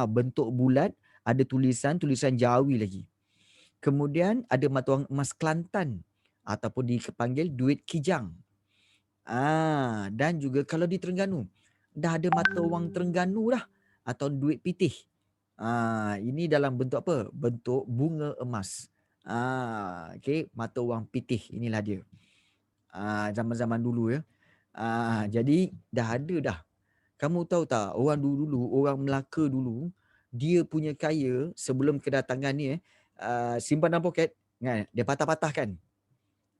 Bentuk bulat, ada tulisan Jawi lagi. Kemudian ada mata wang emas Kelantan ataupun dipanggil duit Kijang. Dan juga kalau di Terengganu, dah ada mata wang Terengganu dah atau duit pitih. Ini dalam bentuk apa? Bentuk bunga emas. Okey, mata wang pitih inilah dia. Zaman-zaman dulu ya. Jadi dah ada dah. Kamu tahu tak, orang dulu-dulu, orang Melaka dulu, dia punya kaya sebelum kedatangan ni simpan dalam poket, kan? Dia patah-patahkan.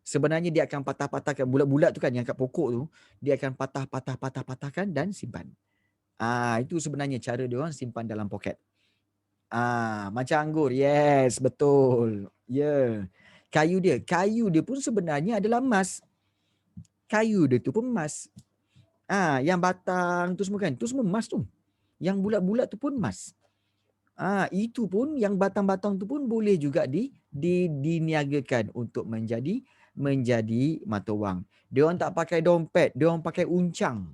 Sebenarnya dia akan patah-patahkan bulat-bulat tu kan yang kat pokok tu, dia akan patahkan dan simpan. Itu sebenarnya cara dia orang simpan dalam poket. Macam anggur. Yes, betul. Ya. Kayu dia pun sebenarnya adalah emas. Kayu dia tu pun emas. Yang batang tu semua kan, tu semua emas tu. Yang bulat-bulat tu pun emas. Itu pun yang batang-batang tu pun boleh juga diniagakan untuk menjadi mata wang. Dia orang tak pakai dompet, dia orang pakai uncang.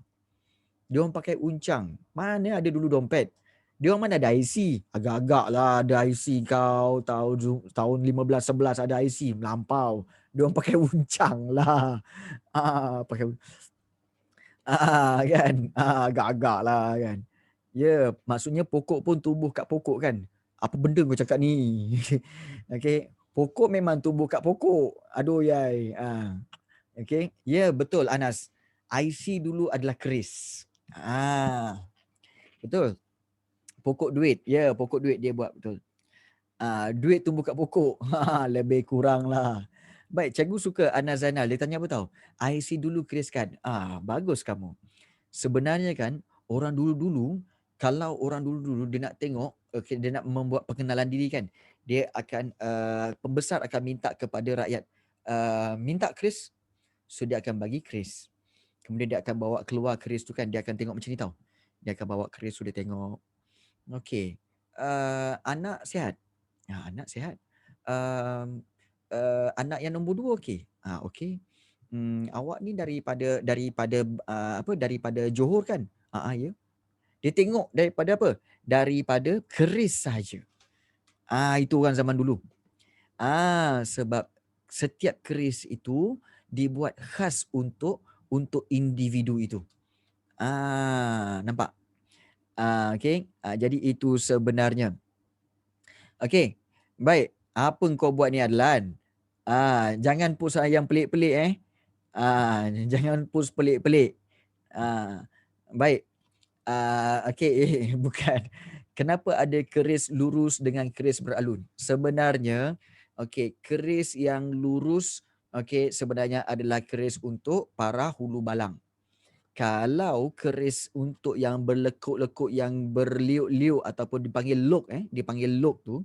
Mana ada dulu dompet? Dia orang mana ada IC? Agak-agak lah ada IC kau. Tahun 15-11 ada IC. Melampau. Dia orang pakai uncang lah. Pakai kan? Agak-agak lah kan? Ya, maksudnya pokok pun tumbuh kat pokok kan? Apa benda kau cakap ni? Okey. Pokok memang tumbuh kat pokok. Aduh yai. Okey. Ya, betul Anas. IC dulu adalah keris. Betul. Pokok duit. Ya, pokok duit dia buat betul. Duit tumbuh kat pokok. Lebih kurang lah. Baik, cikgu suka Anas Zainal. Dia tanya apa tahu? IC dulu keris kan? Bagus kamu. Sebenarnya kan, orang dulu-dulu, kalau orang dulu-dulu dia nak tengok, okay, dia nak membuat pengenalan diri kan, dia akan, pembesar akan minta kepada rakyat, minta keris, so dia akan bagi keris. Kemudian dia akan bawa keluar keris tu kan, dia akan tengok macam ni tau. Dia akan bawa keris, so dia tengok. Okey, anak sihat? Anak sihat. Anak yang nombor 2 okey? Okey. Awak ni daripada Johor kan? Ya. Dia tengok daripada apa? Daripada keris saja. Itu orang zaman dulu. Sebab setiap keris itu dibuat khas untuk individu itu. Nampak? Okey. Jadi itu sebenarnya. Okey. Baik. Apa kau buat ni Adlan? Jangan post yang pelik-pelik jangan post pelik-pelik. Baik. Okey, bukan. Kenapa ada keris lurus dengan keris beralun? Sebenarnya, okey, keris yang lurus sebenarnya adalah keris untuk para hulu balang. Kalau keris untuk yang berlekuk-lekuk, yang berliuk-liuk ataupun dipanggil lok tu,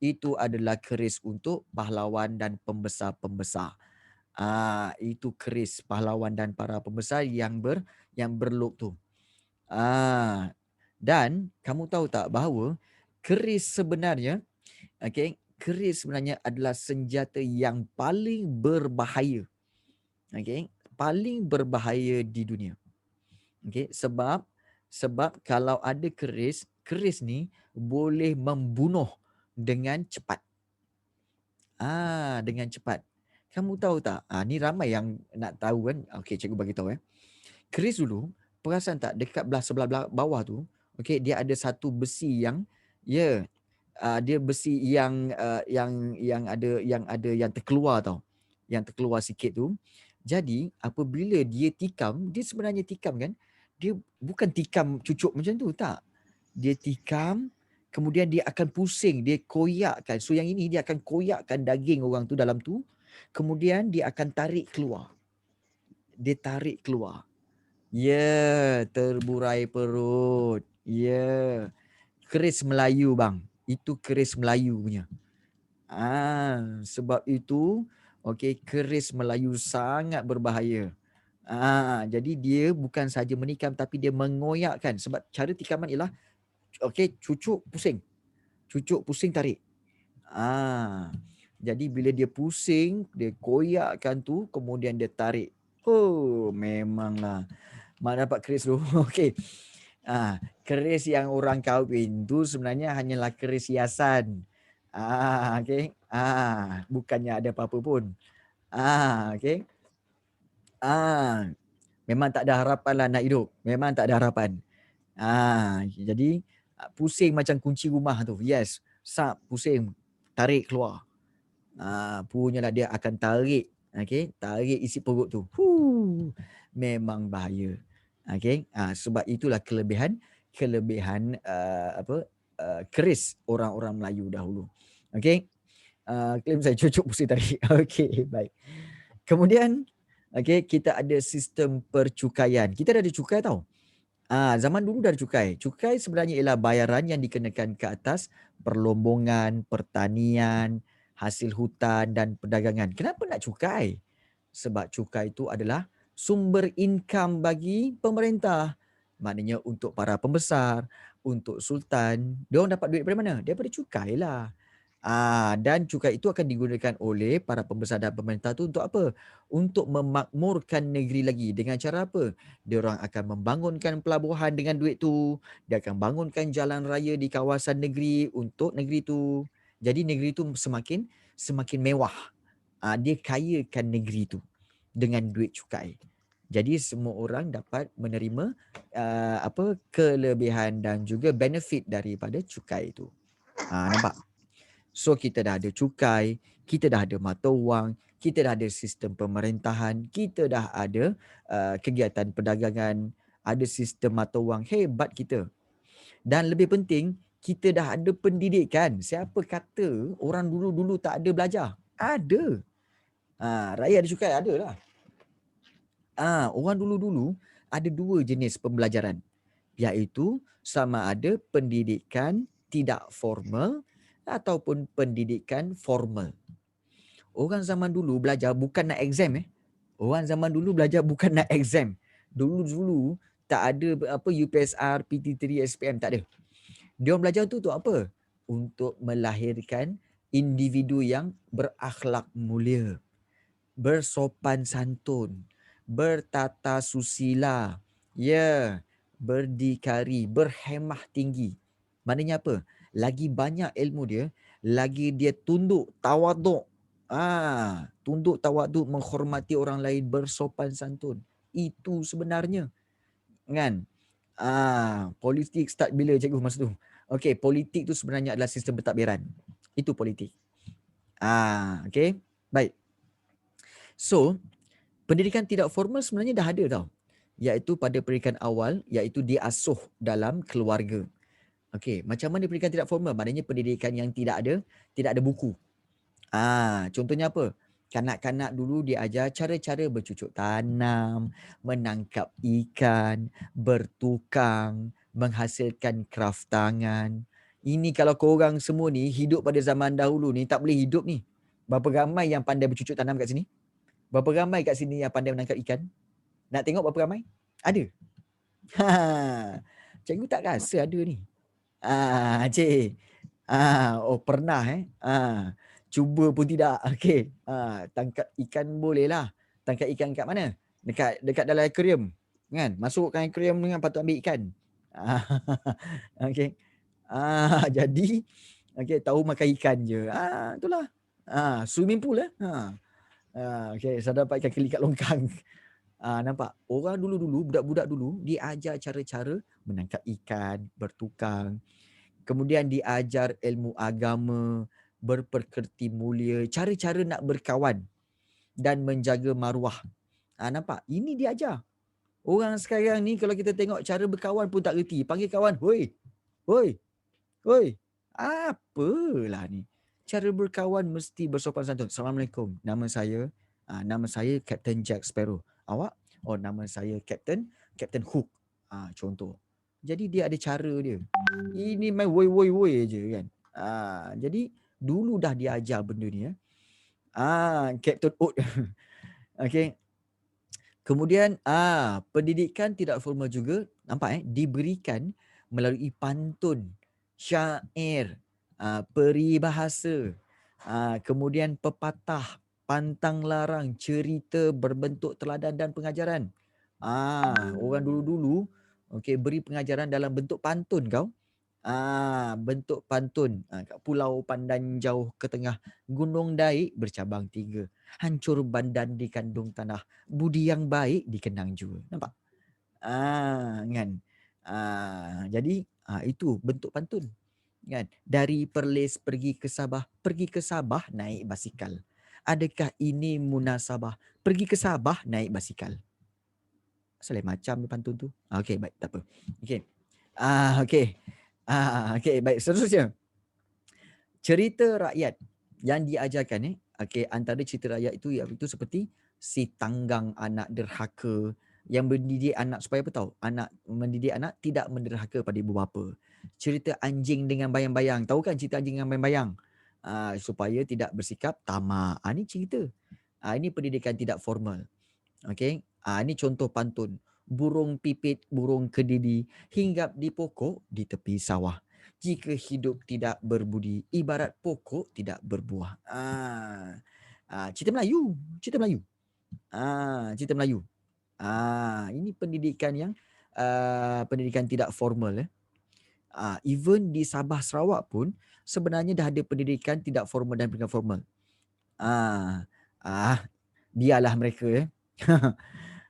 itu adalah keris untuk pahlawan dan pembesar-pembesar. Itu keris pahlawan dan para pembesar yang berlok tu. Dan kamu tahu tak bahawa keris sebenarnya adalah senjata yang paling berbahaya. Paling berbahaya di dunia. Sebab kalau ada keris ni boleh membunuh dengan cepat. Dengan cepat. Kamu tahu tak? Ni ramai yang nak tahu kan. Okey, cikgu bagi tahu Keris dulu, perasan tak dekat sebelah bawah tu, dia ada satu besi yang Dia besi yang terkeluar tau. Yang terkeluar sikit tu. Jadi apabila dia tikam, dia sebenarnya tikam kan, dia bukan tikam cucuk macam tu, tak. Dia tikam, kemudian dia akan pusing, dia koyakkan. So yang ini dia akan koyakkan daging orang tu dalam tu, kemudian dia akan tarik keluar. Dia tarik keluar. Ya, terburai perut. Ya. Keris Melayu bang. Itu keris Melayu punya. Sebab itu okey, keris Melayu sangat berbahaya. Jadi dia bukan saja menikam tapi dia mengoyakkan, sebab cara tikaman ialah okey, cucuk pusing. Cucuk pusing tarik. Jadi bila dia pusing, dia koyakkan tu, kemudian dia tarik. Oh, memanglah. Mak dapat keris tu. Okey. Keris yang orang kahwin tu sebenarnya hanyalah keris hiasan. Okey. Bukannya ada apa-apa pun. Okey. Memang tak ada harapan lah nak hidup. Memang tak ada harapan. Jadi pusing macam kunci rumah tu. Yes. Sap, pusing. Tarik keluar. Punyalah dia akan tarik. Okey. Tarik isi perut tu. Memang bahaya. Okey. Sebab itulah kelebihan keris orang-orang Melayu dahulu. Okey. Klaim saya cucuk pusing tarik. Okey, baik. Kemudian okey, kita ada sistem percukaian. Kita dah ada cukai tau. Zaman dulu dah ada cukai. Cukai sebenarnya ialah bayaran yang dikenakan ke atas perlombongan, pertanian, hasil hutan dan perdagangan. Kenapa nak cukai? Sebab cukai itu adalah sumber income bagi pemerintah. Maknanya untuk para pembesar, untuk sultan, diorang dapat duit dari mana? Daripada cukai lah. Dan cukai itu akan digunakan oleh para pembesar dan pemerintah tu untuk apa? Untuk memakmurkan negeri lagi. Dengan cara apa? Diorang akan membangunkan pelabuhan dengan duit tu. Dia akan bangunkan jalan raya di kawasan negeri untuk negeri tu. Jadi negeri tu semakin mewah. Dia kayakan negeri tu dengan duit cukai. Jadi semua orang dapat menerima kelebihan dan juga benefit daripada cukai itu. Nampak? So kita dah ada cukai, kita dah ada mata wang, kita dah ada sistem pemerintahan, kita dah ada kegiatan perdagangan, ada sistem mata wang hebat kita. Dan lebih penting, kita dah ada pendidikan. Siapa kata orang dulu-dulu tak ada belajar? Ada. Rakyat ada cukai, ada lah. Orang dulu-dulu ada dua jenis pembelajaran, iaitu sama ada pendidikan tidak formal ataupun pendidikan formal. Orang zaman dulu belajar bukan nak exam. Orang zaman dulu belajar bukan nak exam. Dulu-dulu tak ada UPSR, PT3, SPM, tak ada. Dia orang belajar tu untuk apa? Untuk melahirkan individu yang berakhlak mulia, bersopan santun, bertata susila, berdikari, berhemah tinggi. Maknanya apa? Lagi banyak ilmu dia, lagi dia tunduk, tawaduk. Tunduk, tawaduk, menghormati orang lain, bersopan santun. Itu sebenarnya. Kan? Politik start bila cikgu masa tu? Okey, politik tu sebenarnya adalah sistem pentadbiran. Itu politik. Okey. Baik. So, pendidikan tidak formal sebenarnya dah ada tau. Iaitu pada pendidikan awal, iaitu diasuh dalam keluarga. Okey, macam mana pendidikan tidak formal? Maknanya pendidikan yang tidak ada buku. Contohnya apa? Kanak-kanak dulu diajar cara-cara bercucuk tanam, menangkap ikan, bertukang, menghasilkan kraft tangan. Ini kalau korang semua ni hidup pada zaman dahulu ni, tak boleh hidup ni. Berapa ramai yang pandai bercucuk tanam kat sini? Berapa ramai kat sini yang pandai menangkap ikan? Nak tengok berapa ramai? Ada. Cikgu tak rasa ada ni. Cik. Pernah cuba pun tidak. Okey. Tangkap ikan boleh lah. Tangkap ikan kat mana? Dekat dalam akuarium. Kan? Masukkan akuarium dengan patut ambil ikan. Okey. Jadi okey, tahu makan ikan je. Itulah. Swimming pool okey, saya dapat ikan keli kat longkang. Nampak? Orang dulu-dulu, budak-budak dulu diajar cara-cara menangkap ikan, bertukang. Kemudian diajar ilmu agama, berpekerti mulia, cara-cara nak berkawan dan menjaga maruah. Nampak? Ini diajar. Orang sekarang ni kalau kita tengok cara berkawan pun tak reti. Panggil kawan, "Hoi, hoi, hoi." Apalah ni. Cara berkawan mesti bersopan santun. "Assalamualaikum. Nama saya Captain Jack Sparrow. Awak?" "Oh, nama saya Captain Hook." Contoh. Jadi dia ada cara dia. Ini main woi woi woi je kan. Jadi dulu dah diajar benda ni ya. Captain Hook. Okey. Kemudian pendidikan tidak formal juga nampak diberikan melalui pantun, syair, peribahasa, kemudian pepatah, pantang larang, cerita berbentuk teladan dan pengajaran. Orang dulu-dulu beri pengajaran dalam bentuk pantun kau. Bentuk pantun kat Pulau Pandan jauh ke tengah Gunung Daik bercabang 3. Hancur badan dikandung tanah, budi yang baik dikenang jua. Nampak? Kan. Jadi itu bentuk pantun. Kan? Dari Perlis pergi ke Sabah naik basikal. Adakah ini munasabah? Pergi ke Sabah naik basikal. Asal macam ni pantun tu. Okey, baik, tak apa. Okey. Okey. Okey, baik. Seterusnya. Cerita rakyat yang diajarkan antara cerita rakyat itu seperti si tanggang anak derhaka yang mendidik anak supaya apa tahu? Mendidik anak tidak menderhaka pada ibu bapa. Cerita anjing dengan bayang-bayang. Tahu kan cerita anjing dengan bayang-bayang? Supaya tidak bersikap tamak. Ini cerita. Ini pendidikan tidak formal. Okey. Ini contoh pantun. Burung pipit, burung kedidi, hinggap di pokok di tepi sawah. Jika hidup tidak berbudi, ibarat pokok tidak berbuah. Cerita Melayu. Cerita Melayu. Cerita Melayu. Ini pendidikan yang pendidikan tidak formal. Even di Sabah Sarawak pun sebenarnya dah ada pendidikan tidak formal dan pendidikan formal. Biarlah mereka.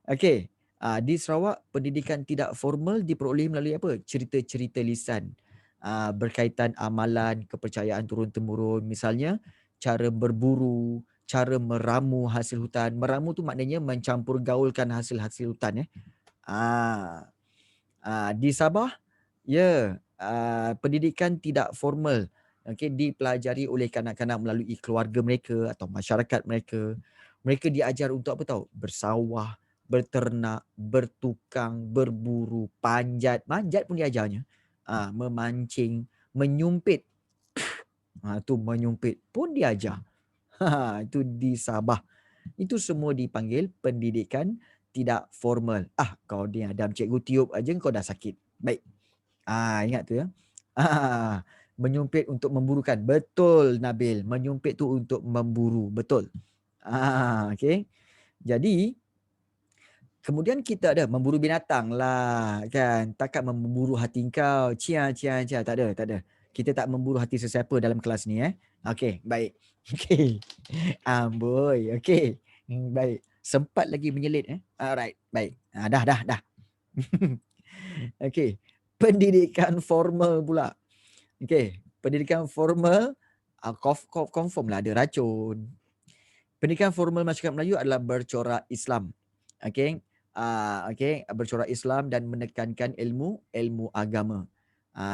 Okey. Di Sarawak pendidikan tidak formal diperoleh melalui apa? Cerita-cerita lisan. Berkaitan amalan, kepercayaan turun-temurun. Misalnya cara berburu, cara meramu hasil hutan. Meramu tu maknanya mencampur gaulkan hasil-hasil hutan. Di Sabah, pendidikan tidak formal dipelajari oleh kanak-kanak melalui keluarga mereka atau masyarakat mereka. Mereka diajar untuk apa tahu? Bersawah, berternak, bertukang, berburu, panjat. Manjat pun diajarnya. Memancing, menyumpit. Tu menyumpit pun diajar. Itu di Sabah. Itu semua dipanggil pendidikan tidak formal. Kau ni Adam cikgu tiup aja kau dah sakit. Baik. Ingat tu ya. Menyumpit untuk memburukan. Betul Nabil. Menyumpit tu untuk memburu. Betul. Okey. Jadi kemudian kita ada memburu binatang lah kan. Takkan memburu hati kau. Cia. Tak ada. Kita tak memburu hati sesiapa dalam kelas ni Okey, baik. Okey. Amboi. Okey. Baik. Sempat lagi menyelit Alright, baik. Dah. Okey. Pendidikan formal pula. Okey. Pendidikan formal confirm lah ada racun. Pendidikan formal masyarakat Melayu adalah bercorak Islam. Okey. Bercorak Islam dan menekankan ilmu agama.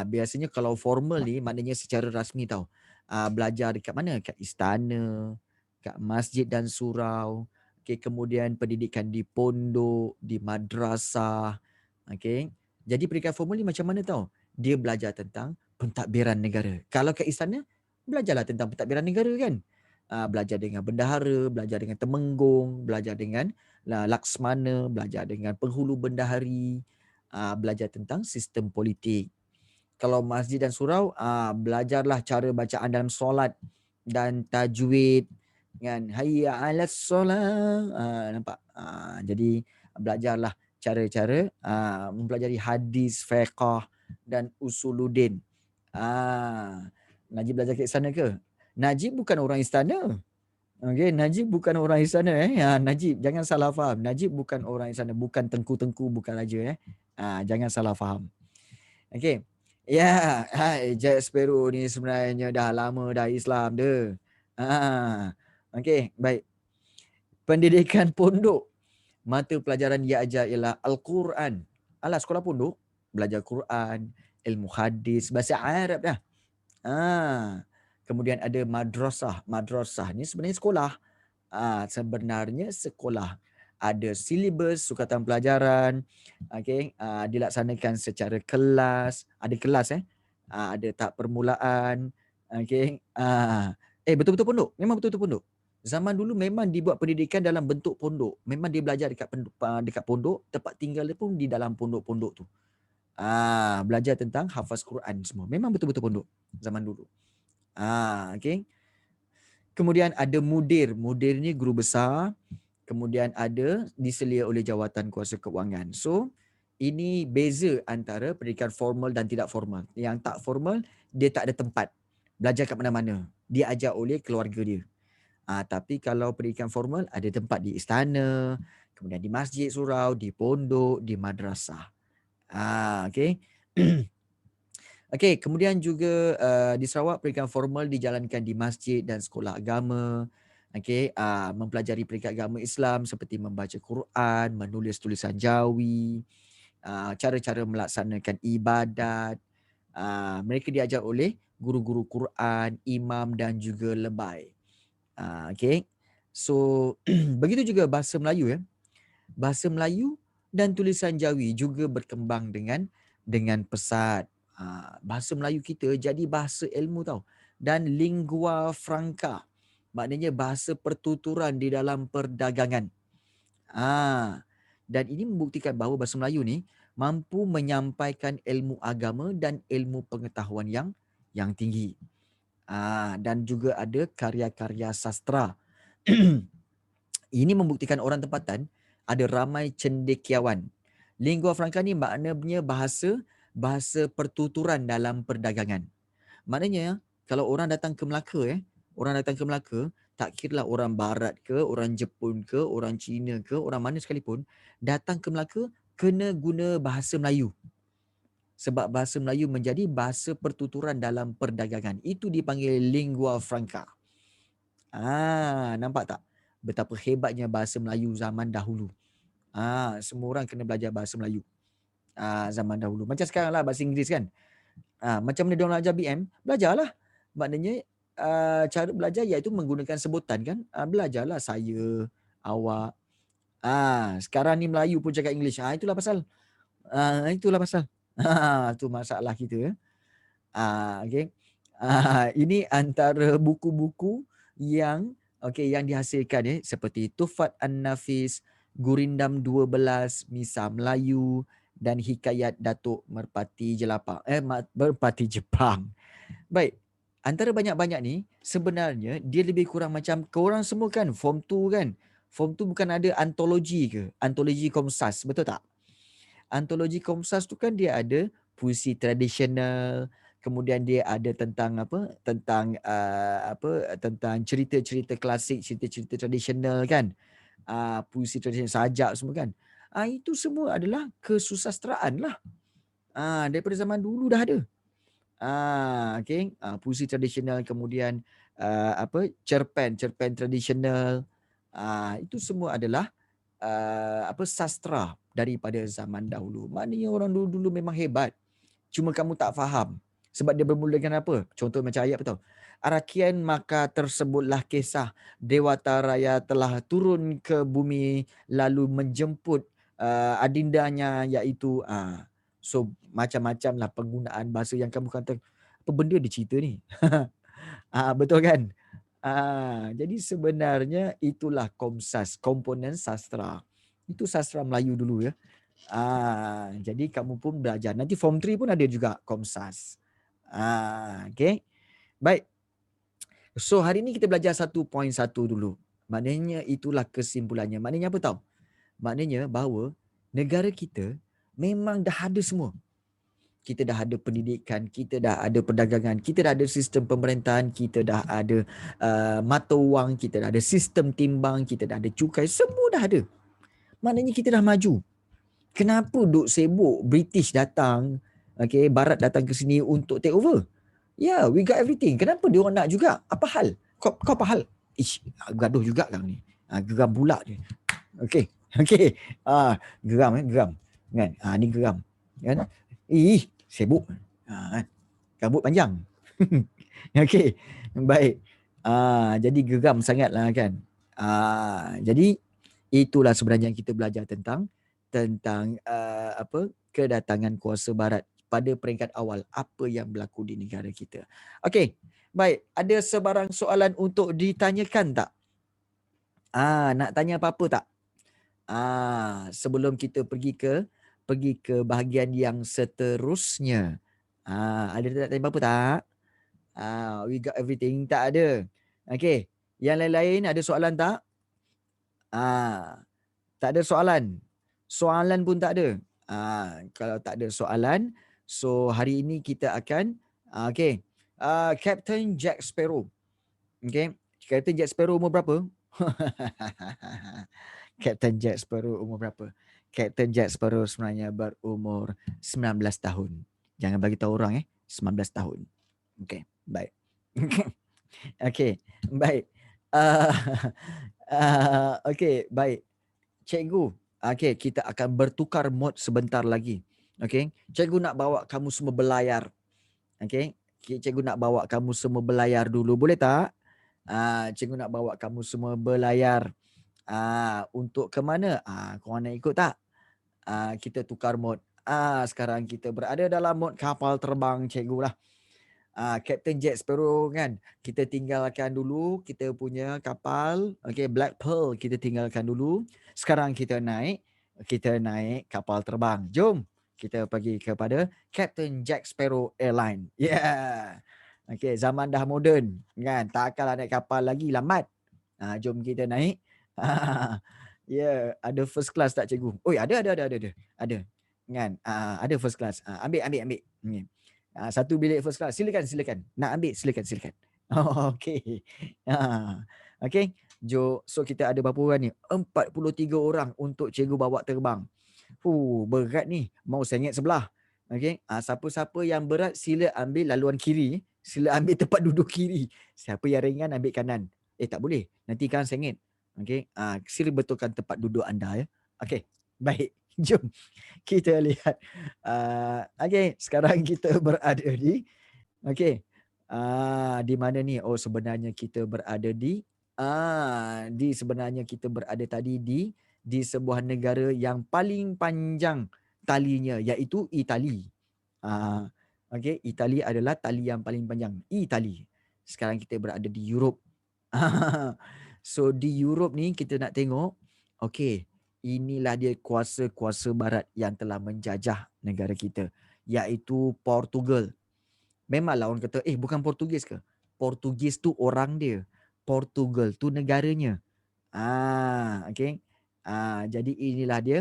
Biasanya kalau formal ni maknanya secara rasmi tau. Belajar dekat mana? Kat istana, kat masjid dan surau. Kemudian pendidikan di pondok, di madrasah. Jadi pendidikan formal ni macam mana tau? Dia belajar tentang pentadbiran negara. Kalau kat istana, belajarlah tentang pentadbiran negara kan? Belajar dengan bendahara, belajar dengan temenggung, belajar dengan laksmana, belajar dengan penghulu bendahari, belajar tentang sistem politik. Kalau masjid dan surau, belajarlah cara bacaan dalam solat dan tajwid kan. Hayya 'alas solah. Nampak? Jadi belajarlah cara-cara mempelajari hadis, fiqh dan usuluddin. Najib belajar kat sana ke? Najib bukan orang istana. Okey, Najib bukan orang istana Najib jangan salah faham. Najib bukan orang istana, bukan tengku-tengku, bukan raja Jangan salah faham. Okey. Ya, Jack Sparrow ni sebenarnya dah lama dah Islam dia. Okey, baik. Pendidikan pondok. Mata pelajaran dia ajar ialah Al-Quran. Alah, sekolah pondok belajar Quran, ilmu hadis, bahasa Arab dah. Kemudian ada madrasah. Madrasah ni sebenarnya sekolah. Sebenarnya sekolah. Ada silibus, sukatan pelajaran, dilaksanakan secara kelas. Ada kelas ada tahap permulaan. Betul-betul pondok. Memang betul-betul pondok. Zaman dulu memang dibuat pendidikan dalam bentuk pondok. Memang dia belajar dekat pondok, tempat tinggal dia pun di dalam pondok-pondok tu. Belajar tentang hafaz Quran semua. Memang betul-betul pondok zaman dulu. Kemudian ada mudir. Mudir ni guru besar. Kemudian ada diselia oleh jawatan kuasa kewangan. So, ini beza antara pendidikan formal dan tidak formal. Yang tak formal, dia tak ada tempat. Belajar kat mana-mana. Dia ajar oleh keluarga dia. Tapi kalau pendidikan formal, ada tempat di istana, kemudian di masjid surau, di pondok, di madrasah. Okay. Okey, kemudian juga di Sarawak pendidikan formal dijalankan di masjid dan sekolah agama. Okey, mempelajari peringkat agama Islam seperti membaca Quran, menulis tulisan jawi, cara-cara melaksanakan ibadat. Mereka diajar oleh guru-guru Quran, imam dan juga lebay. Okey. So begitu juga bahasa Melayu ya. Bahasa Melayu dan tulisan jawi juga berkembang dengan pesat. Bahasa Melayu kita jadi bahasa ilmu tau. Dan lingua franca. Maknanya bahasa pertuturan di dalam perdagangan. Dan ini membuktikan bahawa bahasa Melayu ni mampu menyampaikan ilmu agama dan ilmu pengetahuan yang tinggi. Dan juga ada karya-karya sastra. Ini membuktikan orang tempatan ada ramai cendekiawan. Lingua franca ni maknanya bahasa pertuturan dalam perdagangan. Maknanya kalau orang datang ke Melaka, tak kiralah orang barat ke, orang Jepun ke, orang Cina ke, orang mana sekalipun, datang ke Melaka kena guna bahasa Melayu. Sebab bahasa Melayu menjadi bahasa pertuturan dalam perdagangan. Itu dipanggil lingua franca. Nampak tak betapa hebatnya bahasa Melayu zaman dahulu. Semua orang kena belajar bahasa Melayu. Zaman dahulu. Macam sekarang lah bahasa Inggeris kan. Macam mana diorang ajar BM, belajarlah. Maknanya cara belajar iaitu menggunakan sebutan kan. Belajarlah saya, awak. Sekarang ni Melayu pun cakap English. Itulah pasal. Itu masalah kita. Okay. Ini antara buku-buku yang dihasilkan seperti Tufat An-Nafis, Gurindam 12, Misa Melayu dan Hikayat Datuk Merpati Jepang. Baik, antara banyak-banyak ni sebenarnya dia lebih kurang macam korang semua kan form 2 kan. Form 2 bukan ada antologi ke? Antologi Komsas, betul tak? Antologi Komsas tu kan dia ada puisi tradisional, kemudian dia ada tentang tentang cerita-cerita klasik, cerita-cerita tradisional kan. Puisi tradisional, sajak semua kan. Itu semua adalah kesusasteraan lah. Daripada zaman dulu dah ada. Puisi tradisional, kemudian cerpen tradisional. Itu semua adalah sastra daripada zaman dahulu. Maknanya orang dulu memang hebat. Cuma kamu tak faham. Sebab dia bermula dengan apa? Contoh macam ayat apa tau? Arakian maka tersebutlah kisah Dewata Raya telah turun ke bumi lalu menjemput adindanya iaitu so macam-macam lah penggunaan bahasa yang kamu kata apa benda dia cerita ni. Betul kan? Jadi sebenarnya itulah Komsas, komponen sastra. Itu sastra Melayu dulu ya. Jadi kamu pun belajar. Nanti form 3 pun ada juga Komsas. Okay. Baik. So hari ni kita belajar 1.1 dulu. Maknanya itulah kesimpulannya. Maknanya apa tahu? Maknanya bahawa negara kita memang dah ada semua. Kita dah ada pendidikan, kita dah ada perdagangan, kita dah ada sistem pemerintahan, kita dah ada mata wang, kita dah ada sistem timbang, kita dah ada cukai, semua dah ada. Maknanya kita dah maju. Kenapa duk sibuk British datang, Okay, Barat datang ke sini untuk take over. Yeah, we got everything. Kenapa dia orang nak juga? Apa hal? Kau apa hal? Ish, gaduh juga kau ni. Geram pula dia. Okay. Okay. Geram geram. Kan? Ni geram. Kan? Sibuk. Kan? Rambut panjang. Okay. Baik. Jadi geram sangatlah kan. Jadi itulah sebenarnya yang kita belajar tentang kedatangan kuasa Barat pada peringkat awal, apa yang berlaku di negara kita. Okey, baik. Ada sebarang soalan untuk ditanyakan tak? Nak tanya apa-apa tak? Sebelum kita pergi ke bahagian yang seterusnya. Ada nak tanya apa-apa tak? We got everything. Tak ada. Okey. Yang lain-lain ada soalan tak? Tak ada soalan. Soalan pun tak ada. Kalau tak ada soalan, so hari ini kita akan okey. Captain Jack Sparrow. Okey. Captain Jack Sparrow umur berapa? Captain Jack Sparrow umur berapa? Captain Jack Sparrow sebenarnya berumur 19 tahun. Jangan bagi tahu orang 19 tahun. Okey, baik. Okey, baik. Okey, baik. Cikgu, okey, kita akan bertukar mod sebentar lagi. Okey, cikgu nak bawa kamu semua berlayar. Okey, cikgu nak bawa kamu semua berlayar dulu, boleh tak? Cikgu nak bawa kamu semua berlayar. Untuk ke mana? Korang nak ikut tak? Kita tukar mod. Sekarang kita berada dalam mod kapal terbang cikgu lah. Captain Jack Sparrow kan. Kita tinggalkan dulu kita punya kapal. Okay, Black Pearl kita tinggalkan dulu. Sekarang kita naik kapal terbang. Jom kita pergi kepada Captain Jack Sparrow Airline. Yeah. Okay, zaman dah moden kan. Takkanlah naik kapal lagi, lambat. Jom kita naik. Ada first class tak cikgu? Oh, ada. Ada. Kan? Ada first class. Ambil. Satu bilik first class. Silakan. Nak ambil, silakan. Okey. Okey. So kita ada berapa orang ni? 43 orang untuk cikgu bawa terbang. Berat ni. Mau sengit sebelah. Okey. Siapa-siapa yang berat sila ambil laluan kiri. Sila ambil tempat duduk kiri. Siapa yang ringan ambil kanan. Tak boleh. Nanti kan sengit. Okey. Sila betulkan tempat duduk anda ya. Okey. Baik. Jom kita lihat. Okey, sekarang kita berada di di mana ni? Oh, sebenarnya kita berada di sebenarnya kita berada tadi di sebuah negara yang paling panjang talinya, iaitu Itali. Okey, Itali adalah tali yang paling panjang. Itali. Sekarang kita berada di Europe. So di Europe ni kita nak tengok, okey, inilah dia kuasa-kuasa Barat yang telah menjajah negara kita, iaitu Portugal. Memanglah orang kata, bukan Portugis ke? Portugis tu orang dia. Portugal tu negaranya. Okey. Jadi inilah dia,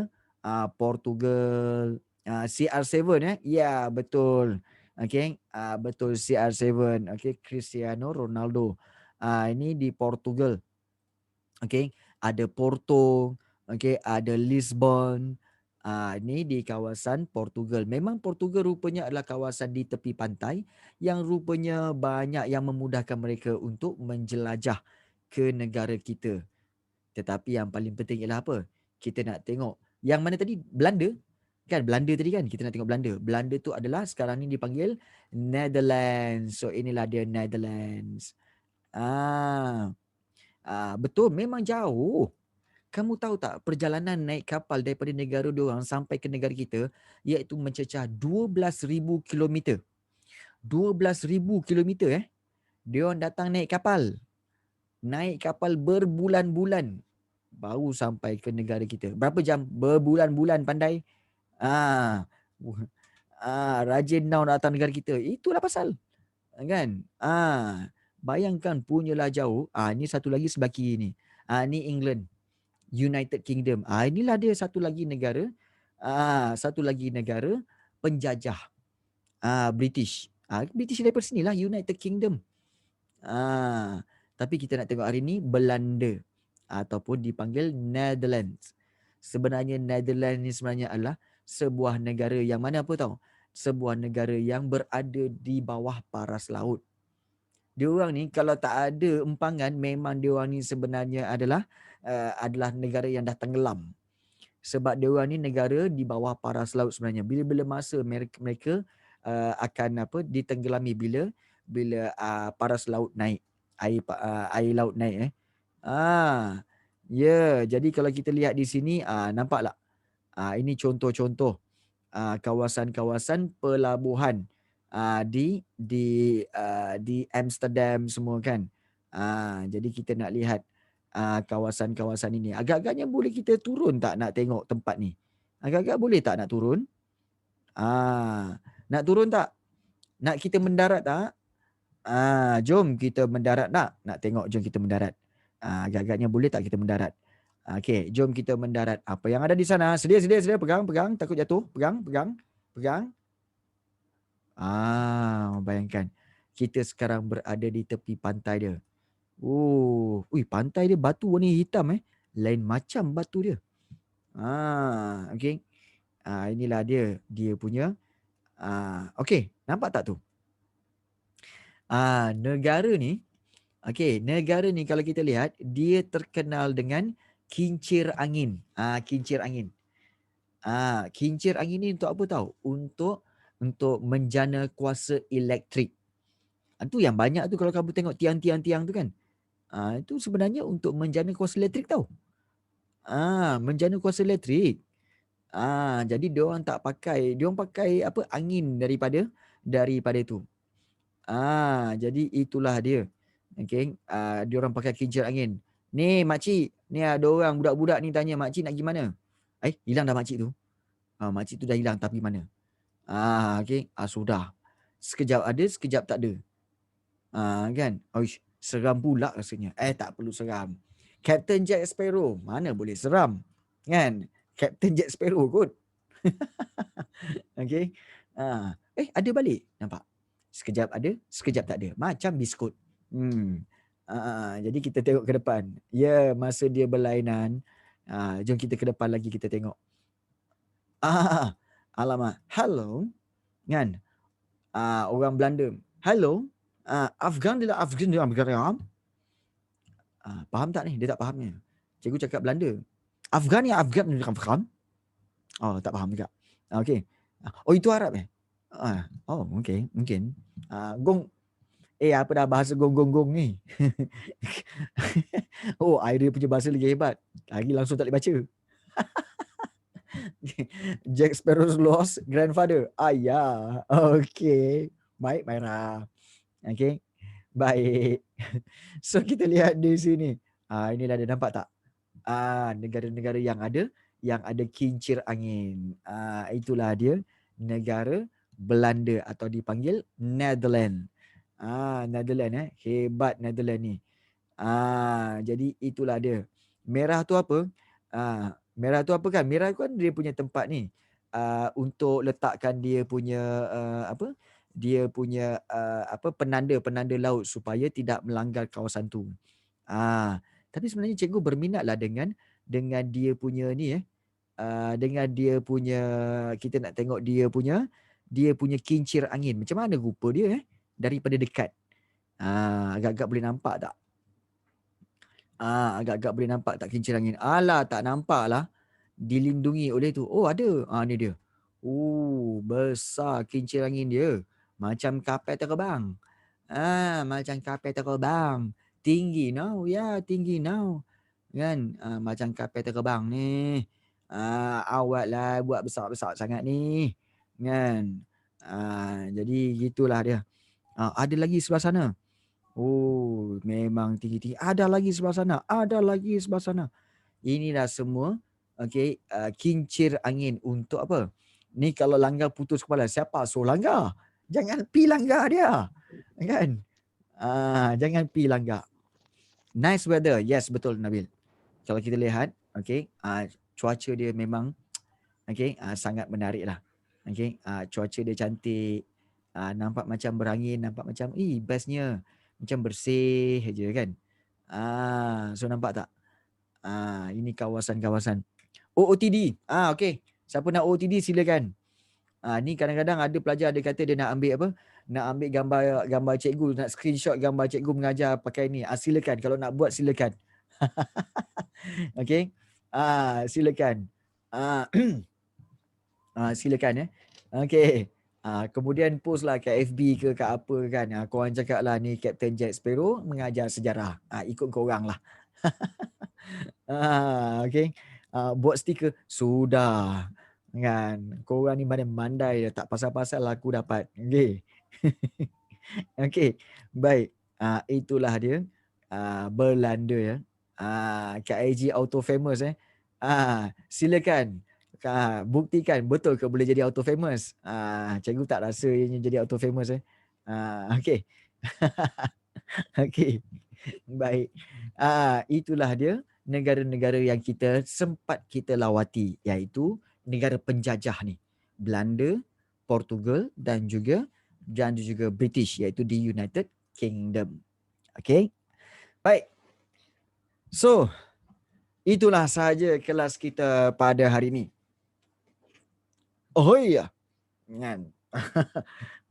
Portugal, CR7 Ya, betul. Okey, betul CR7. Okey, Cristiano Ronaldo. Ini di Portugal. Okey, ada Porto, okey, ada Lisbon. Ini di kawasan Portugal. Memang Portugal rupanya adalah kawasan di tepi pantai yang rupanya banyak yang memudahkan mereka untuk menjelajah ke negara kita. Tetapi yang paling penting ialah apa? Kita nak tengok yang mana tadi? Belanda. Kan Belanda tadi kan? Kita nak tengok Belanda. Belanda tu adalah sekarang ni dipanggil Netherlands. So inilah dia Netherlands. Betul, memang jauh. Kamu tahu tak perjalanan naik kapal daripada negara diorang sampai ke negara kita iaitu mencecah 12,000 kilometer. 12,000 kilometer Diorang datang naik kapal. Naik kapal berbulan-bulan baru sampai ke negara kita. Berapa jam? Berbulan-bulan pandai. Rajin now datang negara kita. Itulah pasal. Kan? Bayangkan punyalah jauh. Ni satu lagi sebelah kiri ni. Ni England. United Kingdom. Inilah dia satu lagi negara. Satu lagi negara penjajah. British. British daripada sinilah, United Kingdom. Tapi kita nak tengok hari ni Belanda ataupun dipanggil Netherlands. Sebenarnya Netherlands ni sebenarnya adalah sebuah negara yang mana apa tahu? sebuah negara yang berada di bawah paras laut. Diorang ni kalau tak ada empangan, memang diorang ni sebenarnya adalah negara yang dah tenggelam. Sebab diorang ni negara di bawah paras laut sebenarnya. Bila-bila masa mereka akan ditenggelami bila paras laut naik. Air laut naik. Jadi kalau kita lihat di sini, nampak tak? Ini contoh-contoh kawasan-kawasan pelabuhan di Amsterdam semua kan. Jadi kita nak lihat kawasan-kawasan ini. Agak-agaknya boleh kita turun tak nak tengok tempat ni? Agak-agak boleh tak nak turun? Nak turun tak? Nak kita mendarat tak? Jom kita mendarat nak? Nak tengok, jom kita mendarat. Agak-agaknya boleh tak kita mendarat? Okey, jom kita mendarat. Apa yang ada di sana? Sedia. Pegang. Takut jatuh. Pegang. Bayangkan. Kita sekarang berada di tepi pantai dia. Pantai dia batu warna hitam. Lain macam batu dia. Okey. Inilah dia punya. Okey, nampak tak tu? Negara ni kalau kita lihat, dia terkenal dengan kincir angin. Kincir angin. Kincir angin ni untuk apa tahu? Untuk menjana kuasa elektrik. Itu yang banyak tu kalau kamu tengok tiang-tiang tu kan. Itu sebenarnya untuk menjana kuasa elektrik tahu. Menjana kuasa elektrik. Jadi diorang pakai angin daripada tu. Jadi itulah dia. Okey, diorang pakai kincir angin. Ni makcik, ni ada orang budak-budak ni tanya makcik nak pergi mana? Hilang dah makcik tu. Makcik tu dah hilang tapi mana? Okey, sudah. Sekejap ada, sekejap tak ada. Kan? Seram pula rasanya. Tak perlu seram. Captain Jack Sparrow, mana boleh seram? Kan? Captain Jack Sparrow kot. Okey. Ada balik. Nampak? Sekejap ada, sekejap tak ada. Macam biskut. Jadi kita tengok ke depan. Masa dia berlainan. Jom kita ke depan lagi kita tengok. Alamak. Hello. Kan? Orang Belanda. Hello. Afghan. Faham tak ni? Dia tak fahamnya. Cikgu cakap Belanda. Afghan ya Afghan. Tak faham juga. Okey. Itu Arab okey. Mungkin. Gong. Apa dah bahasa gong ni? Aira punya bahasa lagi hebat. Lagi langsung tak boleh baca. Jack Sparrow's lost grandfather. Ya. Okey. Baik, Maira. Okey. Baik. So kita lihat di sini. Inilah dia, nampak tak? Negara-negara yang ada kincir angin. Itulah dia, negara Belanda atau dipanggil Netherlands. Netherlands hebat Netherlands ni. Jadi itulah dia. Merah tu apa? Merah tu apa kan? Merah kan dia punya tempat ni. Untuk letakkan dia punya penanda laut supaya tidak melanggar kawasan tu. Tapi sebenarnya cikgu berminatlah dengan dia punya ni dengan dia punya, kita nak tengok dia punya kincir angin. Macam mana rupa dia daripada dekat. Agak-agak boleh nampak tak? Agak-agak boleh nampak tak kincir angin? Alah, tak nampak lah. Dilindungi oleh tu. Ada. Ni dia. Besar kincir angin dia. Macam kapal terbang. Macam kapal terbang. Tinggi now. Tinggi now. Kan? Macam kapal terbang ni. Awak lah buat besar-besar sangat ni. Kan? Jadi gitulah dia. Ada lagi sebelah sana. Memang tinggi-tinggi. Ada lagi sebelah sana. Inilah semua kincir angin untuk apa? Ni kalau langgar putus kepala, siapa suruh langgar? Jangan pi langgar dia. Kan? Jangan pi langgar. Nice weather. Yes, betul Nabil. Kalau kita lihat, cuaca dia memang sangat menarik lah. Cuaca dia cantik. Nampak macam berangin, nampak macam bestnya. Macam bersih je kan. So nampak tak? Ini kawasan-kawasan OOTD. Okey. Siapa nak OOTD silakan. Ni kadang-kadang ada pelajar dia kata dia nak ambil apa? Nak ambil gambar cikgu, nak screenshot gambar cikgu mengajar pakai ni. Silakan, kalau nak buat silakan. Okey. Silakan. Ah, silakan Okey. Kemudian post lah kat FB ke kat apa kan. Korang cakap lah ni Captain Jack Sparrow mengajar sejarah. Ikut korang lah. Okey. Buat stiker sudah. Kan. Korang ni mandai tak pasal-pasal aku dapat. Okey. Okey. Baik. Itulah dia. Belanda kat IG Auto Famous silakan. Buktikan betul ke boleh jadi auto famous. Cikgu tak rasa ianya jadi auto famous okey. Okey. Baik. Itulah dia negara-negara yang sempat kita lawati, iaitu negara penjajah ni. Belanda, Portugal dan juga British, iaitu di United Kingdom. Okey. Baik. So, itulah sahaja kelas kita pada hari ini. Oh ya. Kan.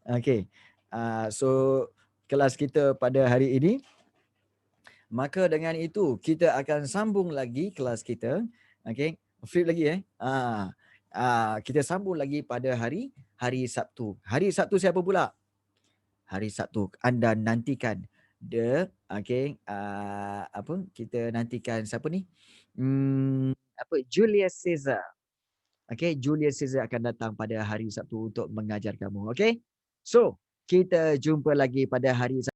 Okey. So kelas kita pada hari ini, maka dengan itu kita akan sambung lagi kelas kita. Okey. Flip lagi kita sambung lagi pada hari Sabtu. Hari Sabtu siapa pula? Hari Sabtu anda nantikan kita nantikan siapa ni? Julius Caesar. Okay, Julius Caesar akan datang pada hari Sabtu untuk mengajar kamu. Okay, so kita jumpa lagi pada hari Sabtu.